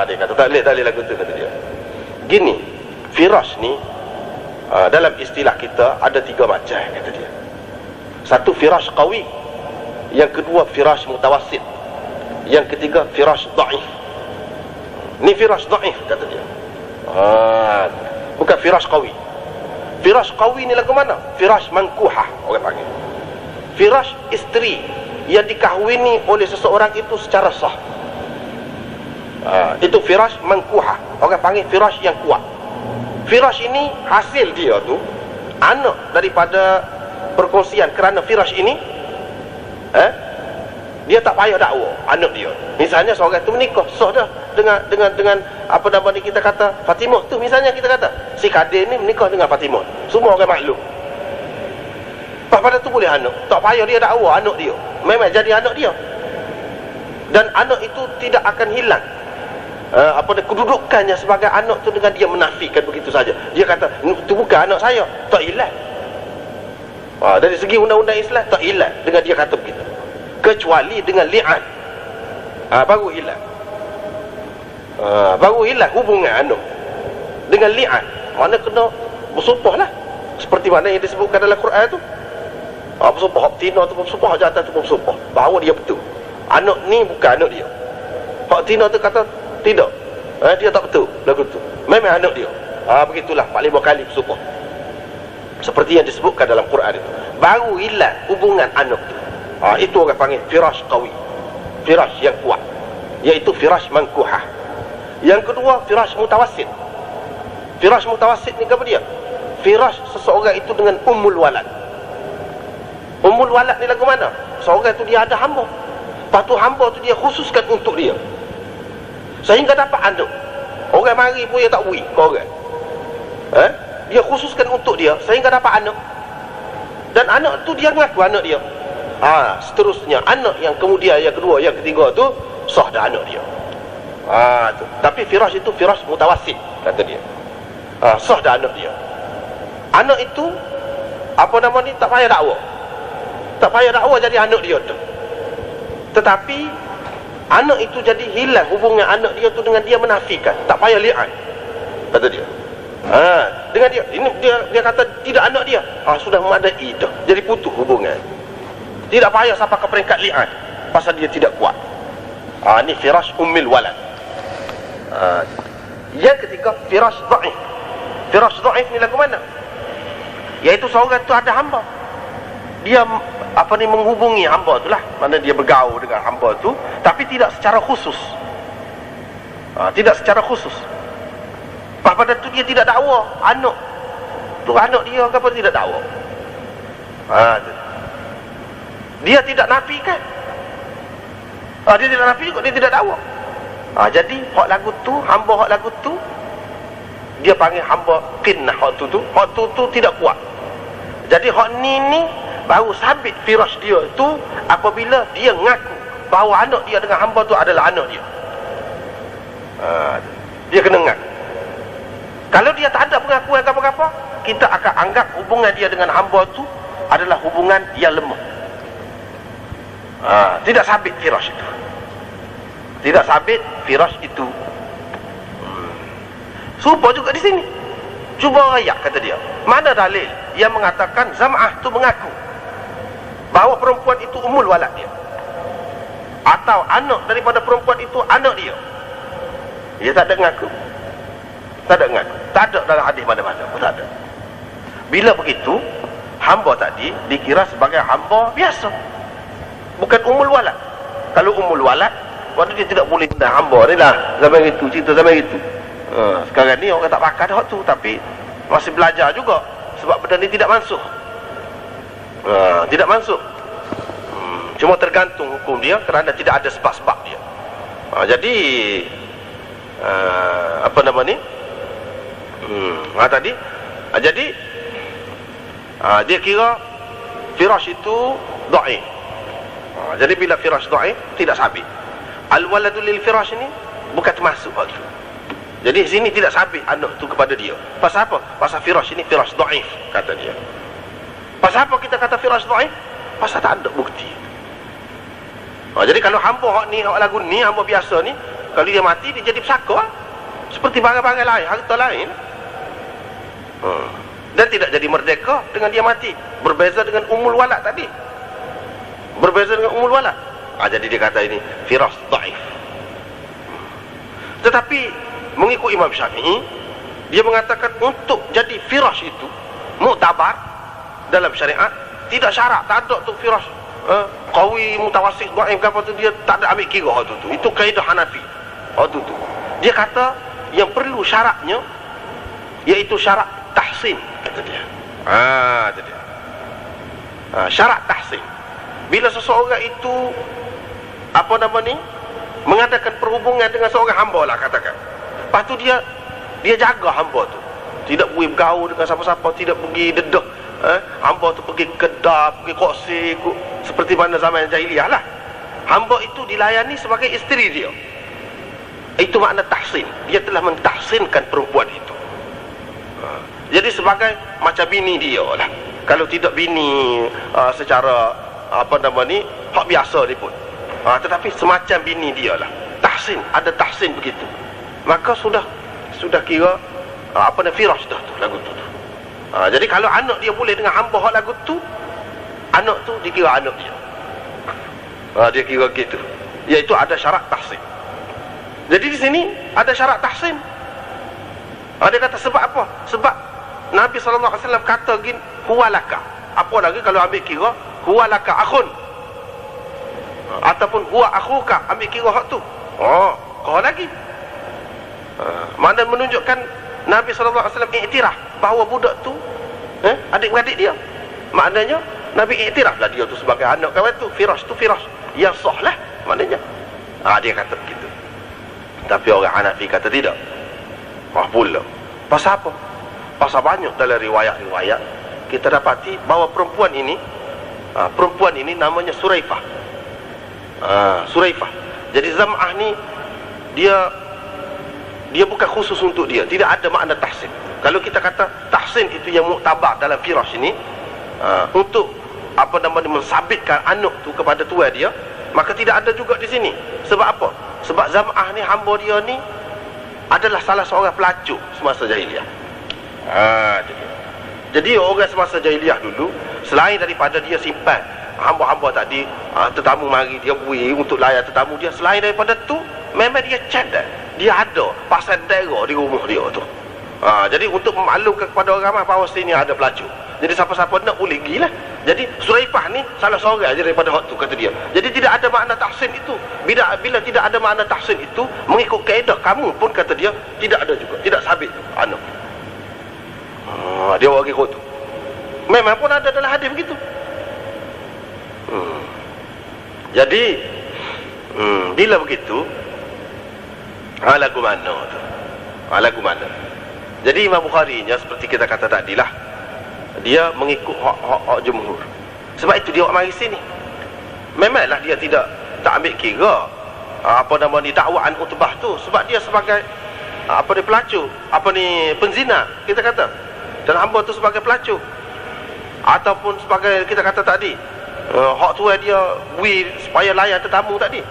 Dia kata tak boleh lagu tu, kata dia. Gini, firash ni dalam istilah kita ada 3 macam, kata dia. Satu firash qawi, yang kedua firash mutawassit, yang ketiga firash dhaif. Ni firash dhaif, kata dia. Bukan firash qawi. Firash qawi ni lagu mana? Firash mangkuhah orang panggil. Firash isteri yang dikahwini oleh seseorang itu secara sah. Itu firash mangkuhah, orang panggil firash yang kuat. Firash ini hasil dia tu anak daripada perkongsian. Kerana firash ini dia tak payah dakwa anak dia. Misalnya seorang tu menikah sah dah dengan apa nama ni, kita kata Fatimah tu, misalnya kita kata si Kadir ni menikah dengan Fatimah, semua orang maklum. Pada tu boleh anak, tak payah dia dakwa anak dia, memang jadi anak dia. Dan anak itu tidak akan hilang kedudukannya sebagai anak tu dengan dia menafikan begitu saja. Dia kata itu bukan anak saya, tak hilang. Dari segi undang-undang Islam tak hilang dengan dia kata begitu, kecuali dengan li'an. Baru hilang. Baru hilang hubungan anak dengan li'an. Mana kena bersumpah lah, seperti mana yang disebutkan dalam Quran tu. Bersumpah hak tina tu, bersumpah hak jantan tu, bersumpah bahawa dia betul anak ni bukan anak dia. Hak tina tu kata tidak, dia tak betul lagu tu, memang anak dia. Begitulah 4-5 kali bersumpah seperti yang disebutkan dalam Quran itu, baru hilang hubungan anak tu. Itu orang panggil firash qawi, firash yang kuat, iaitu firash mangkuhah. Yang kedua firash mutawassit. Firash mutawassit ni apa dia? Firash seseorang itu dengan ummul walad. Ummul walad ni lagu mana? Seorang tu dia ada hamba, lepas tu hamba tu dia khususkan untuk dia sehingga dapat anak. Orang mari pun dia tak beri ke orang, dia khususkan untuk dia sehingga dapat anak, dan anak tu dia mengaku anak dia. Seterusnya anak yang kemudian, yang kedua, yang ketiga tu sah dah anak dia. Tu. Tapi firash itu firash mutawassit, kata dia. Sah dah anak dia. Anak itu apa nama ni, tak payah dakwa. Tak payah dakwa jadi anak dia tu. Tetapi anak itu jadi hilang hubungan anak dia tu dengan dia menafikan, tak payah li'an, kata dia. Dengan dia ini dia kata tidak anak dia, sudah memadai dah, jadi putus hubungan. Tidak payah sampai ke peringkat li'an pasal dia tidak kuat. Ni firash ummil walad. Yang ketiga, firash dhaif. Firash dhaif ni lagu mana? Iaitu seorang tu ada hamba, dia menghubungi hamba tu lah, mana dia bergaul dengan hamba tu, tapi tidak secara khusus. Tidak secara khusus. Pada tu dia tidak dakwa anak dia ke apa, tidak dakwa. Dia tidak nafikan. Dia tidak nafi juga, dia tidak dakwa. Jadi hak lagu tu, hamba hak lagu tu, dia panggil hamba qinnah. Hak tu tidak kuat. Jadi hak ni baru sabit firash dia tu apabila dia mengaku bahawa anak dia dengan hamba tu adalah anak dia. Dia kena mengaku. Kalau dia tak ada pengakuan apa-apa, kita akan anggap hubungan dia dengan hamba tu adalah hubungan yang lemah. Tidak sabit firash itu. Tidak sabit firash itu. Serupa juga di sini. Cuba rayak, kata dia. Mana dalil yang mengatakan Zam'ah tu mengaku bahawa perempuan itu ummul walad dia, atau anak daripada perempuan itu anak dia? Dia tak ada mengaku. Tak ada mengaku. Tak ada dalam hadis mana-mana pun tak ada. Bila begitu, hamba tadi dikira sebagai hamba biasa, bukan ummul walad. Kalau ummul walad, waktu dia tidak boleh tentang hamba ni lah. Zaman itu, cerita zaman itu. Sekarang ni orang tak pakai dah tu, tapi masih belajar juga, sebab benda ni tidak mansuh. Tidak mansuh. Cuma tergantung hukum dia kerana tidak ada sebab-sebab dia. Jadi apa nama ni? Tadi jadi dia kira firash itu dhaif. Jadi bila firash dhaif, tidak sabit. Al-waladu lil firash ni bukan termasuk waktu. Jadi sini tidak sabit anak tu kepada dia. Pasal apa? Pasal firash ini firash dhaif, kata dia. Pasal apa kita kata firash dhaif? Pasal tak ada bukti. Jadi kalau hamba hak ni, hak lagu ni, hamba biasa ni, kalau dia mati, dia jadi pesaka, seperti barang-barang lain, harta lain. Dan tidak jadi merdeka dengan dia mati. Berbeza dengan ummul walad tadi. Berbeza dengan ummul walad. Jadi dia kata ini firash dhaif. Tetapi mengikut Imam Syafi'i, dia mengatakan untuk jadi firash itu muktabar dalam syariat, tidak syarat, tak ada tu firash qawi, mutawassit, dhaif ke apa tu, dia tak ada ambil kira hak tu. Itu kaedah Hanafi. Tu. Dia kata yang perlu syaratnya iaitu syarat tahsin, kata dia. Kata dia. Syarat tahsin. Bila seseorang itu apa nama ni, mengadakan perhubungan dengan seorang hamba lah, katakan. Lepas tu dia jaga hamba tu, tidak boleh bergaul dengan siapa-siapa, tidak pergi dedah. Hamba tu pergi kedah, pergi koksi, seperti mana zaman jahiliah lah. Hamba itu dilayani sebagai isteri dia. Itu makna tahsin. Dia telah mentahsinkan perempuan itu. Jadi sebagai macam bini dia lah. Kalau tidak bini secara apa nama ni, hak biasa dia pun, tetapi semacam bini dia lah. Tahsin, ada tahsin begitu. Maka sudah kira firash dah tu lagu tu. Jadi kalau anak dia boleh dengan hamba hak lagu tu, anak tu dikira anak dia. Dia kira gitu. Iaitu ada syarat tahsin. Jadi di sini ada syarat tahsin. Dia kata sebab apa? Sebab Nabi SAW kata gini, huwalaka. Apa lagi kalau ambil kira huwalaka akhun, ataupun huwa akhuka, ambil kira hak tu. Kau lagi. Mana menunjukkan Nabi SAW iktiraf bahawa budak tu adik-beradik dia. Maknanya Nabi iktiraf lah dia tu sebagai anak kawan tu. Firash tu firash yang sah lah maknanya. Dia kata begitu. Tapi orang Hanafi kata tidak. Pula. Pasal apa? Pasal banyak dalam riwayat-riwayat kita dapati bahawa perempuan ini namanya Suraifah. Suraifah. Jadi Zam'ah ni dia bukan khusus untuk dia, tidak ada makna tahsin. Kalau kita kata tahsin itu yang muktabar dalam firash ini, untuk apa namanya mensabitkan anak tu kepada tuan dia, maka tidak ada juga di sini. Sebab apa? Sebab Zam'ah ni, hamba dia ni adalah salah seorang pelacur semasa jahiliah. Jadi orang semasa jahiliah dulu, selain daripada dia simpan hamba-hamba tadi, tetamu mari dia bui untuk layan tetamu dia, selain daripada tu memang dia cadang. dia ada pasal daerah di rumah dia tu. Jadi untuk memaklumkan kepada orang ramai bahawa sini ada pelacur. Jadi siapa-siapa nak boleh pergi lah. Jadi Suraifah ni salah seorang aja daripada hak tu, kata dia. Jadi tidak ada makna tahsin itu. Bila tidak ada makna tahsin itu, mengikut kaedah kamu pun, kata dia, tidak ada juga, tidak sabit anu. Dia orang ikut tu. Memang pun ada dalam hadis begitu. Jadi bila begitu, lagu mana tu? Lagu mana? Jadi Imam Bukhari nya seperti kita kata tadi lah, dia mengikut hak jumhur. Sebab itu dia mari sini. Memanglah dia tak ambil kira dakwaan Utbah tu, sebab dia sebagai pelacur, penzina kita kata, dan hamba tu sebagai pelacur, ataupun sebagai kita kata tadi hak tu dia bui supaya layan tetamu tadi.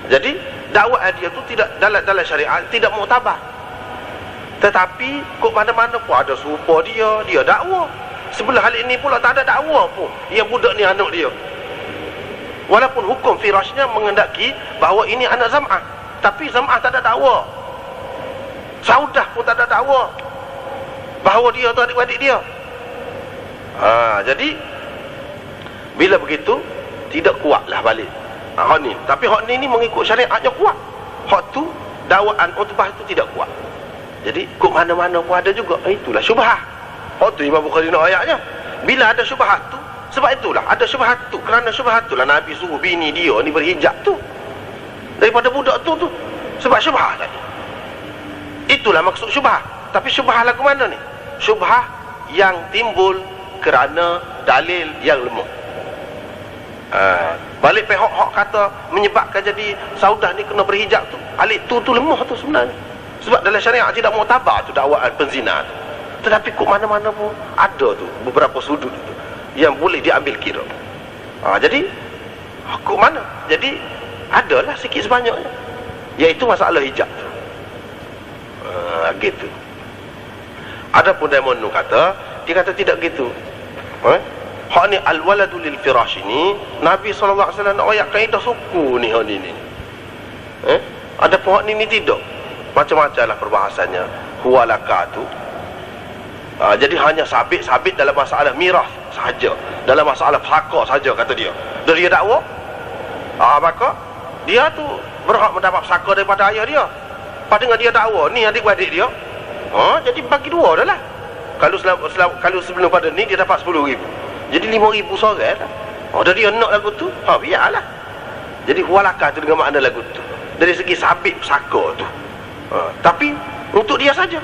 Jadi dakwaan dia tu tidak dalam syariat tidak muktabar. Tetapi kok mana-mana pun ada serupa dia dakwa. Sebelah hal ini pula tak ada dakwa pun, yang budak ni anak dia. Walaupun hukum firasnya mengendaki bahawa ini anak Zam'ah, tapi Zam'ah tak ada dakwa. Saudah pun tak ada dakwa bahawa dia tu adik-adik dia. Jadi bila begitu tidak kuatlah balik hak ni. Tapi hak ni mengikut syariatnya kuat. Hak tu dakwaan Utbah itu tidak kuat. Jadi kok mana-mana pun ada juga. Itulah syubhah. Hak tu Imam Bukhari nak ayatnya. Bila ada syubhat tu, sebab itulah ada syubhat tu. Kerana syubhat tu lah Nabi suruh bini dia ni berhijab tu daripada budak tu. Sebab syubhah tadi. Itulah maksud syubhah. Tapi syubhah lagu mana ni? Syubhah yang timbul kerana dalil yang lemah. Balik pihak hak kata menyebabkan jadi Saudah ni kena berhijab tu, alik tu lemah tu sebenarnya. Sebab dalam syariat tidak muktabar tu dakwaan penzina tu. Tetapi kok mana-mana pun ada tu beberapa sudut tu yang boleh diambil kira. Jadi kok mana? Jadi adalah sikit sebanyaknya, iaitu masalah hijab tu. Gitu. Adapun Daimonu kata, dia kata tidak gitu. Hak ni al-waladu lil firash ini Nabi SAW nak ayat kaedah suku ni hak ni. Adapun hak ni tidak. Macam-macam lah perbahasannya. Huwalaka tu. Jadi hanya sabit dalam masalah miras sahaja, dalam masalah pusaka saja, kata dia. Dia dakwa, maka dia tu berhak mendapat pusaka daripada ayah dia. Padahal dia dakwa ni adik-adik dia. Jadi bagi dua dah lah. Kalau sebelum pada ni dia dapat 10,000. Jadi 5,000 seorang lah. Dari dia nak lagu tu, biarlah. Jadi huwalaka tu dengan makna lagu tu dari segi sabit pusaka tu. Tapi untuk dia saja.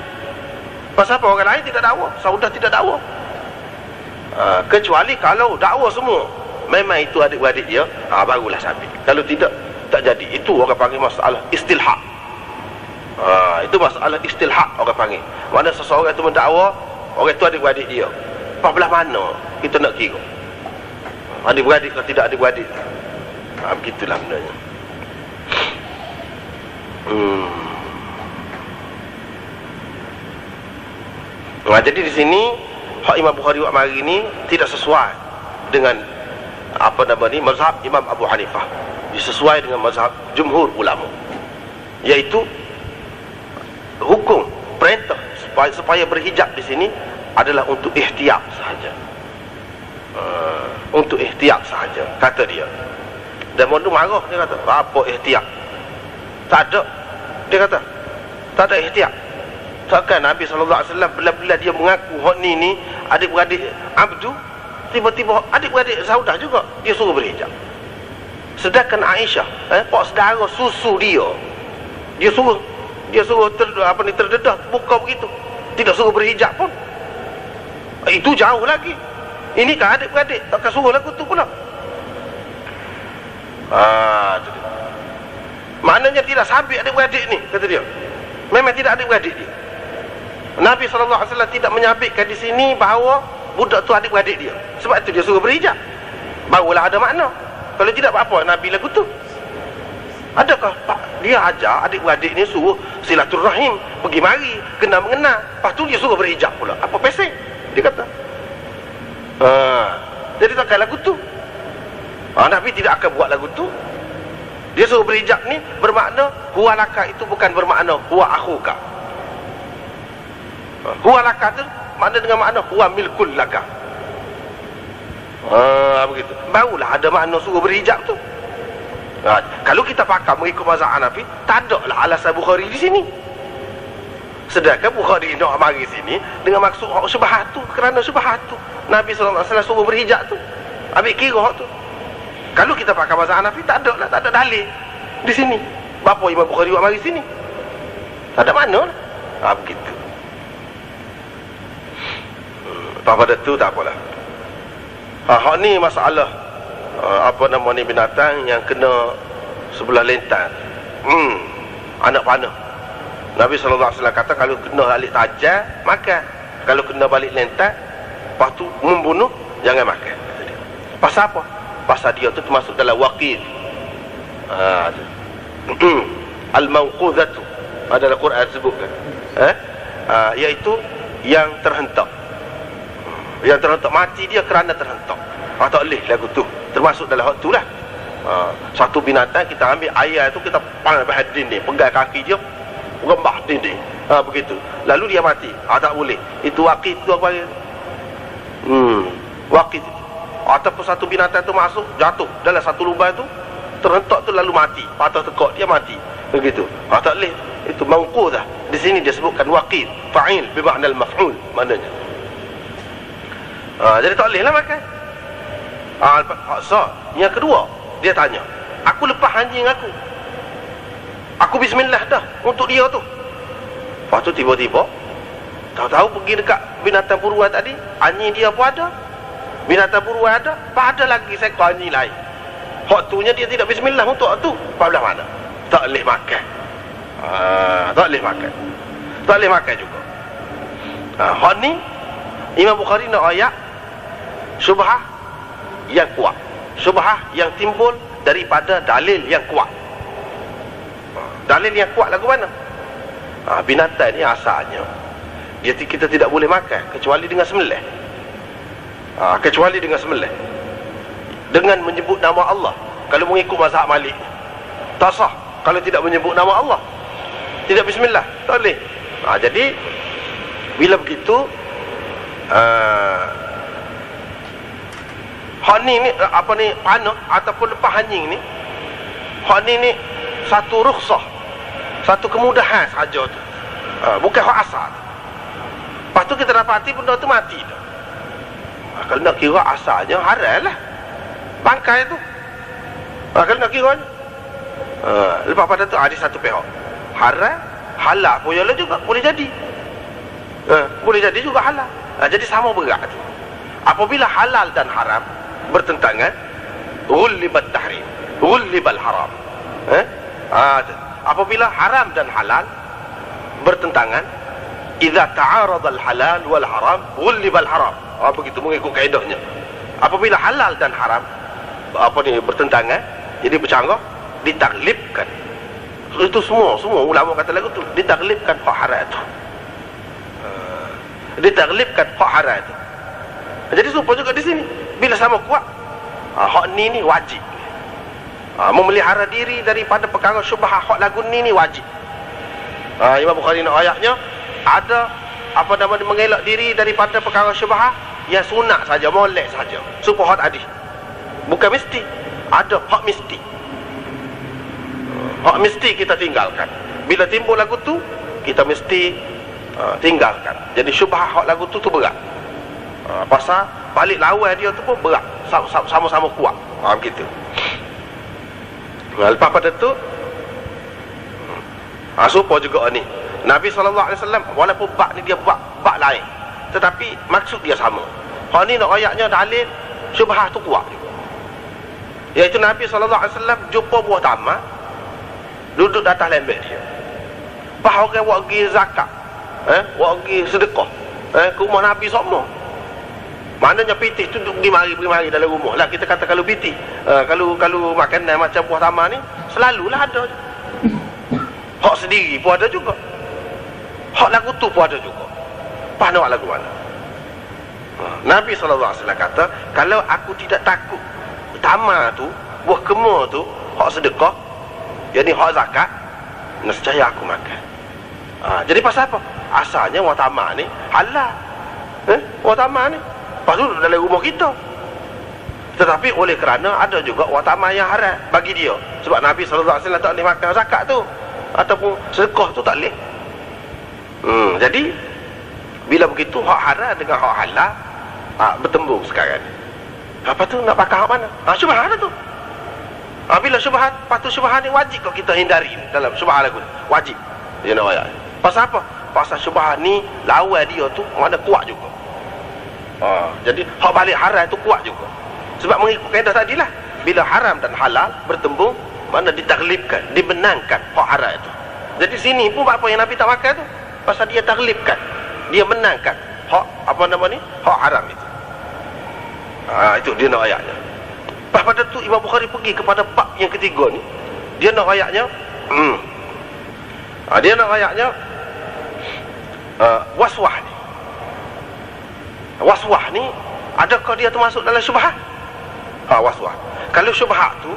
Pasal apa orang lain tidak dakwa, Saudah tidak dakwa. Kecuali kalau dakwa semua, memang itu adik-adik dia, barulah sabit. Kalau tidak, tak jadi. Itu orang panggil masalah istilhaq. Itu masalah istilhaq orang panggil. Mana seseorang itu mendakwa orang itu adik-adik dia. Belah mana kita nak kira adik-beradik atau tidak adik-beradik? Begitulah benarnya. Jadi di sini hak Imam Bukhari buat mari ni tidak sesuai dengan mazhab Imam Abu Hanifah. Disesuai dengan mazhab jumhur ulama, iaitu hukum perintah supaya berhijab di sini adalah untuk ihtiyat sahaja. Untuk ihtiyat sahaja, kata dia. Dan Mondu marah, dia kata, apa ihtiyat? Tak ada. Dia kata, tak ada ihtiyat. Takkan Nabi SAW bila dia mengaku hak ni adik-beradik Abdu, tiba-tiba adik-beradik Saudah juga dia suruh berhijab. Sedangkan Aisyah, pak saudara susu dia suruh terdedah buka begitu, tidak suruh berhijab pun. Itu jauh lagi. Ini kan adik-beradik, takkan suruh lagu tu pula. Maknanya tidak sabit adik-beradik ni, kata dia. Memang tidak adik-beradik dia. Nabi SAW tidak menyabitkan di sini bahawa budak tu adik-beradik dia. Sebab itu dia suruh berhijab. Barulah ada makna. Kalau tidak, apa Nabi lagu tu? Adakah dia ajar adik-beradik ni suruh silaturrahim, pergi mari, kena mengenal, lepas tu dia suruh berhijab pula? Apa pesek? Dia kata. Jadi takkan lagu tu. Nabi tidak akan buat lagu tu. Dia suruh berhijab ni bermakna huwa laka itu bukan bermakna huwa akhuka. Huwa laka tu makna dengan makna huwa milkul laka. Begitu. Barulah ada makna suruh berhijab tu. Kalau kita pakar mengikut mazhab Hanafi, tak ada lah alasan Bukhari di sini. Sedangkan Bukhari nak mari sini dengan maksud syubhat tu, kerana syubhat tu Nabi SAW suruh berhijab tu. Ambil kira tu. Kalau kita pakar mazhab Hanafi, tak ada lah, tak ada dalil di sini. Bapa Imam Bukhari buat mari sini? Tak ada mana lah. Begitu. Pada tu tak apalah. Hak ni masalah apa nama ni binatang yang kena sebelah lentang. Anak panah. Nabi SAW kata kalau kena balik tajam makan, kalau kena balik lentang lepas tu membunuh jangan makan. Pasal apa? Pasal dia tu termasuk dalam waqid. Al-mawqudhatu adalah Quran sebutkan. Iaitu yang terhentak. Yang terhentak, mati dia kerana terhentak. Tak boleh lagu tu. Termasuk dalam hak tu lah. Satu binatang kita ambil ayam tu, kita panggil hadin ni, pegang kaki dia, rembah dinding. Begitu. Lalu dia mati. Tak boleh. Itu waqid tu apa dia? Waqid. Ataupun satu binatang tu masuk, jatuh dalam satu lubang tu, terhentak tu lalu mati. Patah tekak dia mati. Begitu. Tak boleh. Itu mawqudah. Di sini dia sebutkan waqid. Fa'il bimakna al-maf'ul maknanya. Jadi tak boleh lah makan. Yang kedua, dia tanya, aku lepas anjing aku bismillah dah untuk dia tu. Lepas tu tiba-tiba tahu-tahu pergi dekat binatang buruan tadi, anjing dia pun ada, binatang buruan ada, ada lagi seekor anjing lain. Hak tu nya dia tidak bismillah untuk tu. Belah mana? Tak boleh makan. Tak boleh makan. Tak boleh makan juga. Hak ni Imam Bukhari nak ayat syubhah yang kuat, syubhah yang timbul daripada dalil yang kuat. Dalil yang kuat lagu mana? Binatang ni asalnya kita tidak boleh makan kecuali dengan sembelih. Kecuali dengan sembelih, dengan menyebut nama Allah. Kalau mengikut mazhab Malik, tak sah kalau tidak menyebut nama Allah, tidak bismillah, tak boleh. Jadi bila begitu, hak ni apa ni panah ataupun lepas anjing ni, hak ni satu rukhsah, satu kemudahan saja tu. Bukan hak asal. Lepas tu kita dapati benda tu mati dah. Kalau nak kira asalnya haram lah bangkai tu. Kalau nak kira lepas pada tu ada satu pihak haram, halal pun yalah juga boleh jadi. Boleh jadi juga halal. Jadi sama berat tu. Apabila halal dan haram bertentangan, ghulibat tahrim, ghulibal haram. Apabila haram dan halal bertentangan, idza ta'arada al-halal wal haram ghulibal haram. Begitu mengikut kaedahnya. Apabila halal dan haram bertentangan, jadi bercanggah, ditaglibkan. Itu semua ulama kata lagu tu, ditaglibkan hak haram tu. Ditaglibkan hak haram tu. Jadi supaya juga di sini bila sama kuat, hak ni wajib. Memelihara diri daripada perkara syubhah hak lagu ni wajib. Imam Bukhari nak ayatnya ada apa nama mengelak diri daripada perkara syubhah yang sunat saja, molek saja, supaya hak tadi. Bukan mesti, ada hak mesti. Hak mesti kita tinggalkan. Bila timbul lagu tu, kita mesti tinggalkan. Jadi syubhah hak lagu tu berat. Pasal balik lawan dia tu pun berat, sama-sama kuat. Begitu. Lepas pada tu supaya juga ni Nabi SAW walaupun bab ni dia bab lain, tetapi maksud dia sama. Hal ni nak ayatnya dalil syubhah tu kuat juga. Iaitu Nabi SAW jumpa buah tamak, duduk di atas lembek dia. Pas orang buat pergi zakat, buat pergi sedekah, ke rumah Nabi semua. Maknanya pitih tu duduk pergi mari dalam rumah lah. Kita kata kalau pitih, kalau makanan macam buah tamak ni selalulah ada. Hak sendiri pun ada juga, hak lagu tu pun ada juga. Pas nak lagu mana? Nabi SAW kata, kalau aku tidak takut tamak tu, buah kemur tu, hak sedekah, Yang ni hak zakat, nescaya aku makan. Jadi pasal apa? Asalnya wang tamak ni halal. Wang tamak ni lepas tu dalam rumah kita. Tetapi oleh kerana ada juga wang tamak yang haram bagi dia. Sebab Nabi SAW tak boleh makan zakat tu, ataupun sedekah tu tak boleh. Jadi bila begitu hak haram dengan hak halal bertembung sekarang. Apa tu nak pakai hak mana? Syubhat tu. Bila syubhat, patut syubhat ni wajib kau kita hindari dalam syubhat lagu ni. Wajib. Dia nak ayat. Pasal apa? Pasal syubhat ni lawan dia tu mana kuat juga. Jadi hak balik haram tu kuat juga. Sebab mengikut kaedah tadi lah. Bila haram dan halal bertembung, mana ditaglibkan, dimenangkan hak haram itu. Jadi sini pun apa yang Nabi tak makan tu, pasal dia taglibkan, dia menangkan hak apa nama ni, hak haram itu. Itu dia nak ayatnya. Pada tu Imam Bukhari pergi kepada bab yang ketiga ni. Dia nak ayatnya dia nak ayatnya waswah ni. Waswah ni adakah dia termasuk dalam syubhat? Waswah. Kalau syubhat tu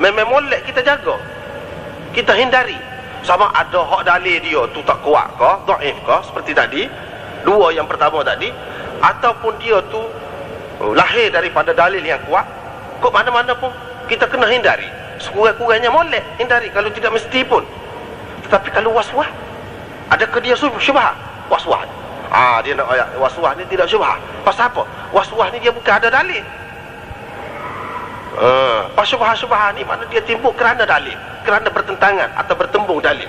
memang molek kita jaga, kita hindari. Sama ada hak dalil dia tu tak kuat ke, dhaif ke, seperti tadi dua yang pertama tadi, ataupun dia tu lahir daripada dalil yang kuat. Kok mana-mana pun kita kena hindari. Sekurang-kurangnya molek hindari, kalau tidak mesti pun. Tetapi kalau waswah, adakah dia syubhat? Waswah. Dia nak ayat waswah ni tidak syubhat. Pasal apa? Waswah ni dia bukan ada dalil. Pas syubhat ni mana dia timbul kerana dalil, kerana bertentangan atau bertembung dalil.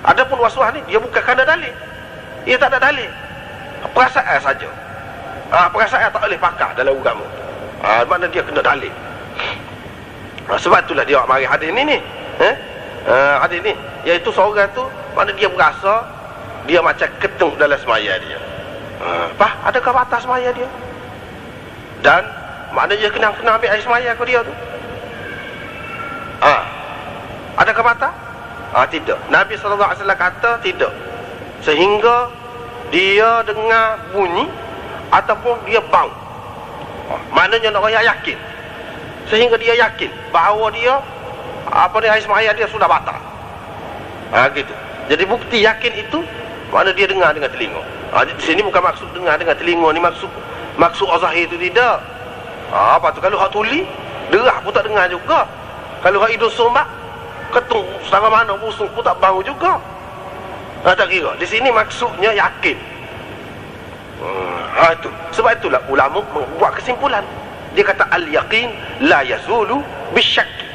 Adapun waswah ni dia bukan kerana dalil, dia tak ada dalil, perasaan saja. Perasaan tak boleh pakar dalam agama. Mana dia kena dalil. Sebab itulah dia mari hadis ni hadis ni, iaitu seorang tu mana dia berasa dia macam ketung dalam semaya dia. Adakah batas semaya dia? Dan mana dia kena ambil air semaya ke dia tu? Adakah batas? Tidak. Nabi SAW kata tidak, sehingga dia dengar bunyi ataupun dia bau. Maknanya nak orang yakin, sehingga dia yakin bahawa dia air semaya dia sudah batal. Gitu. Jadi bukti yakin itu mana dia dengar dengan telinga. Di sini bukan maksud dengar dengan telinga ni maksud zahir itu tidak. Apa tu kalau hak tuli derah pun tak dengar juga. Kalau hak hidung sombak ketung selama mana busung pun tak bau juga. Tak kira. Di sini maksudnya yakin. Itu. Sebab itulah ulama membuat kesimpulan. Dia kata al-yaqin la yazulu bisyakki.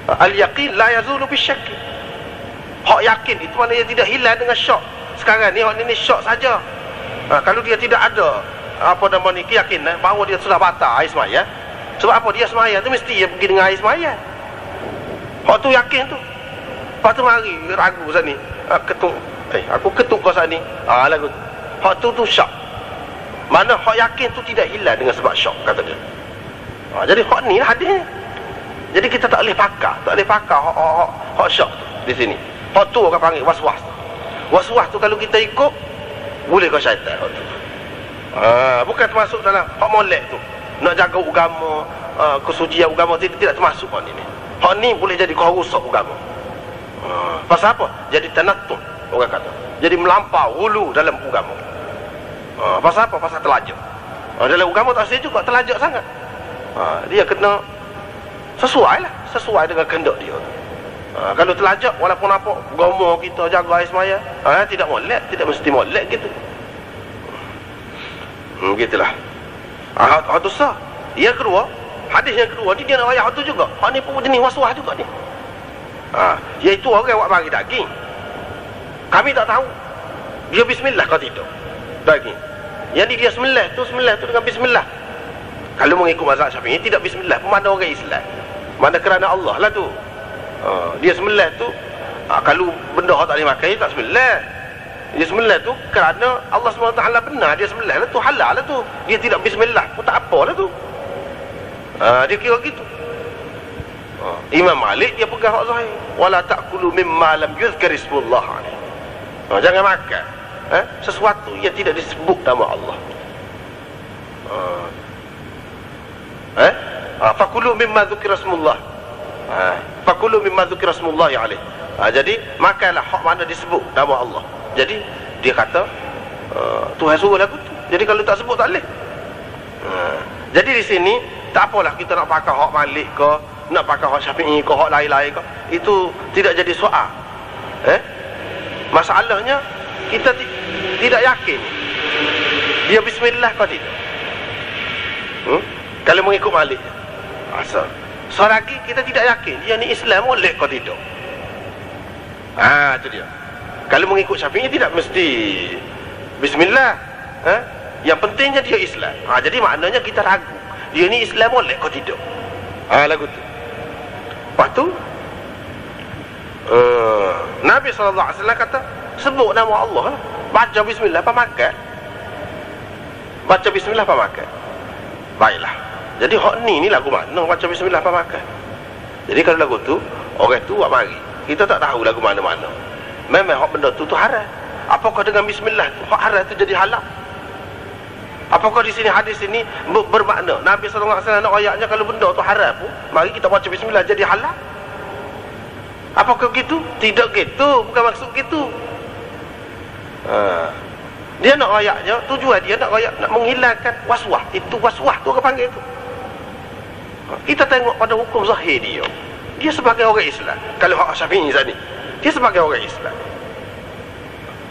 Al-yaqin la yazulu bisyakki. Hak yakin itu maknanya tidak hilang dengan syok. Sekarang ni hak ni syok saja. Kalau dia tidak ada keyakinan bahawa dia sudah batal air semaya. Sebab apa? Dia semaya tu mesti dia pergi dengan air semaya. Hak tu yakin tu. Lepas tu mari ragu sini, ketuk aku ketuk kau sini, lagu tu. Hak tu syak. Mana hak yakin tu tidak hilang dengan sebab syok, kata dia. Jadi hak ni lah hadis. Jadi kita tak boleh pakar hak syok tu di sini. Hak tu orang panggil waswas. Waswas tu kalau kita ikut boleh kau syaitan hak tu. Bukan termasuk dalam hak molek tu. Nak jaga agama, kesucian agama tidak termasuk hak ni. Hak ni boleh jadi kau rusak agama. Pasal apa? Jadi tanattum, orang kata. Jadi melampau hulu dalam agama. Pasal apa? Pasal terlajak. Dalam agama tak sesuai juga terlajak sangat. Dia kena sesuai dengan kehendak dia. Kalau terlajak walaupun apa agama kita jaga air semaya, tidak molek, tidak mesti molek gitu. Begitulah. Hak tu sah. Yang kedua, hadis yang kedua ni dia nak ayat tu juga. Hak ni pun jenis waswah juga ni. Iaitu orang buat bagi daging. Kami tak tahu dia bismillah kau tidak daging. Yang dia bismillah tu dengan bismillah. Kalau mengikut mazhab Syafi'i tidak bismillah pun mana orang Islam. Mana kerana Allah lah tu. Dia bismillah tu kalau benda hak tak boleh makan tak bismillah. Dia bismillah tu kerana Allah SWT benar dia bismillah lah tu, halal lah tu. Dia tidak bismillah pun tak apa lah tu. Dia kira gitu. Imam Malik dia pegang hak zahir, wala ta'kulu mimma lam yuzkar ismullah alaihi. Jangan makan sesuatu yang tidak disebut nama Allah. Fakulu mimma dzukira ismullah. fakulu mimma dzukira smullahi alaih. Jadi makanlah hak mana disebut nama Allah. Jadi dia kata Tuhan suruh lagu tu. Jadi kalau tak sebut tak boleh. Jadi di sini tak apalah kita nak pakai hak Malik ke, nak pakai hak Syafi'i ke, hak lain-lain ke, itu tidak jadi soal. Masalahnya kita tidak yakin dia bismillah ke tidak. Kalau mengikut Malik asal. Selagi kita tidak yakin dia ni Islam boleh ke tidak. Itu dia. Kalau mengikut Syafi'i tidak mesti bismillah. Yang pentingnya dia Islam. Jadi maknanya kita ragu dia ni Islam boleh ke tidak. Lagu tu. Lepas tu Nabi SAW kata sebut nama Allah, baca bismillah apa makan. Baca bismillah apa makan. Baiklah. Jadi hak ni lagu mana baca bismillah apa makan. Jadi kalau lagu tu orang tu buat mari, kita tak tahu lagu mana-mana. Memang hak benda tu haram. Apakah dengan bismillah tu hak haram tu jadi halal? Apakah di sini hadis ini bermakna Nabi SAW nak ayatnya kalau benda tu haram pun mari kita baca bismillah jadi halal? Apakah gitu? Tidak gitu, bukan maksud gitu. Dia nak ayatnya, tujuan dia nak ayat, nak menghilangkan waswah. Itu waswah tu orang panggil tu. Kita tengok pada hukum zahir dia. Dia sebagai orang Islam. Kalau hak Syafi'i ni, dia sebagai orang Islam.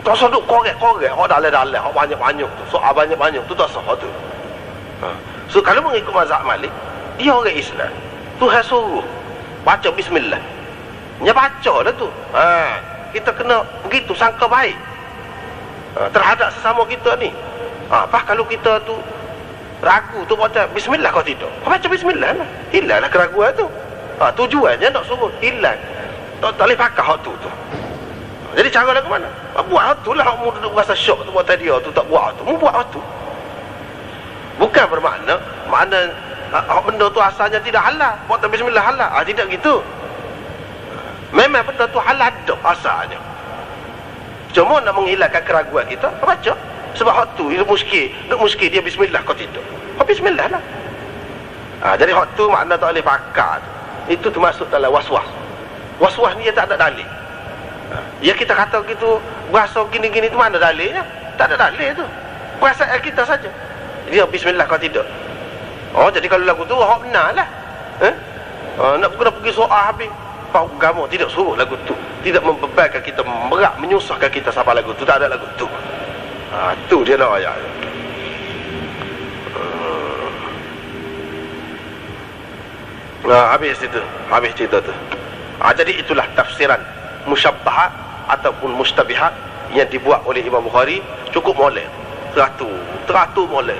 Tak sah duk korek-korek hak dalam-dalam, hak banyak-banyak tu, soal banyak-banyak tu tak sah tu. So kalau mengikut mazhab Malik, dia orang Islam. Tuhan suruh baca bismillah. Dia baca dah tu. Kita kena begitu sangka baik terhadap sesama kita ni. Apa kalau kita tu ragu tu baca bismillah kau tidak? Kau baca bismillah lah. Hilanglah keraguan tu. Tujuannya nak suruh hilang. Tak boleh pakai hak tu. Jadi cara lagu mana? Buat hak tu lah. Hak mu duduk rasa syok tu buat tadi tu tak buat hak tu. Mu buat hak tu. Bukan bermakna hak benda tu asalnya tidak halal. Buat bismillah halal. Tidak gitu. Memang benda tu halal dah asalnya. Cuma nak menghilangkan keraguan kita, baca. Sebab hak tu itu muskil dia bismillah kau tidak. Kau bismillah lah. Jadi hak tu makna tak boleh pakai. Itu termasuk dalam waswas. Waswas ni dia tak ada dalil. Ya kita kata gitu, berasa gini-gini tu mana dalilnya? Tak ada dalil tu. Perasaan kita saja. Dia bismillah kau tidak. Jadi kalau lagu tu hak benar lah. Nak kena pergi soal habis. Pak agama tidak suruh lagu tu, tidak membebankan kita, berat menyusahkan kita sampai lagu tu, tak ada lagu tu. Tu dia nak ayat. Habis cerita tu. Jadi itulah tafsiran musyabbahat ataupun mustabihat yang dibuat oleh Imam Bukhari. Cukup molek, teratur molek.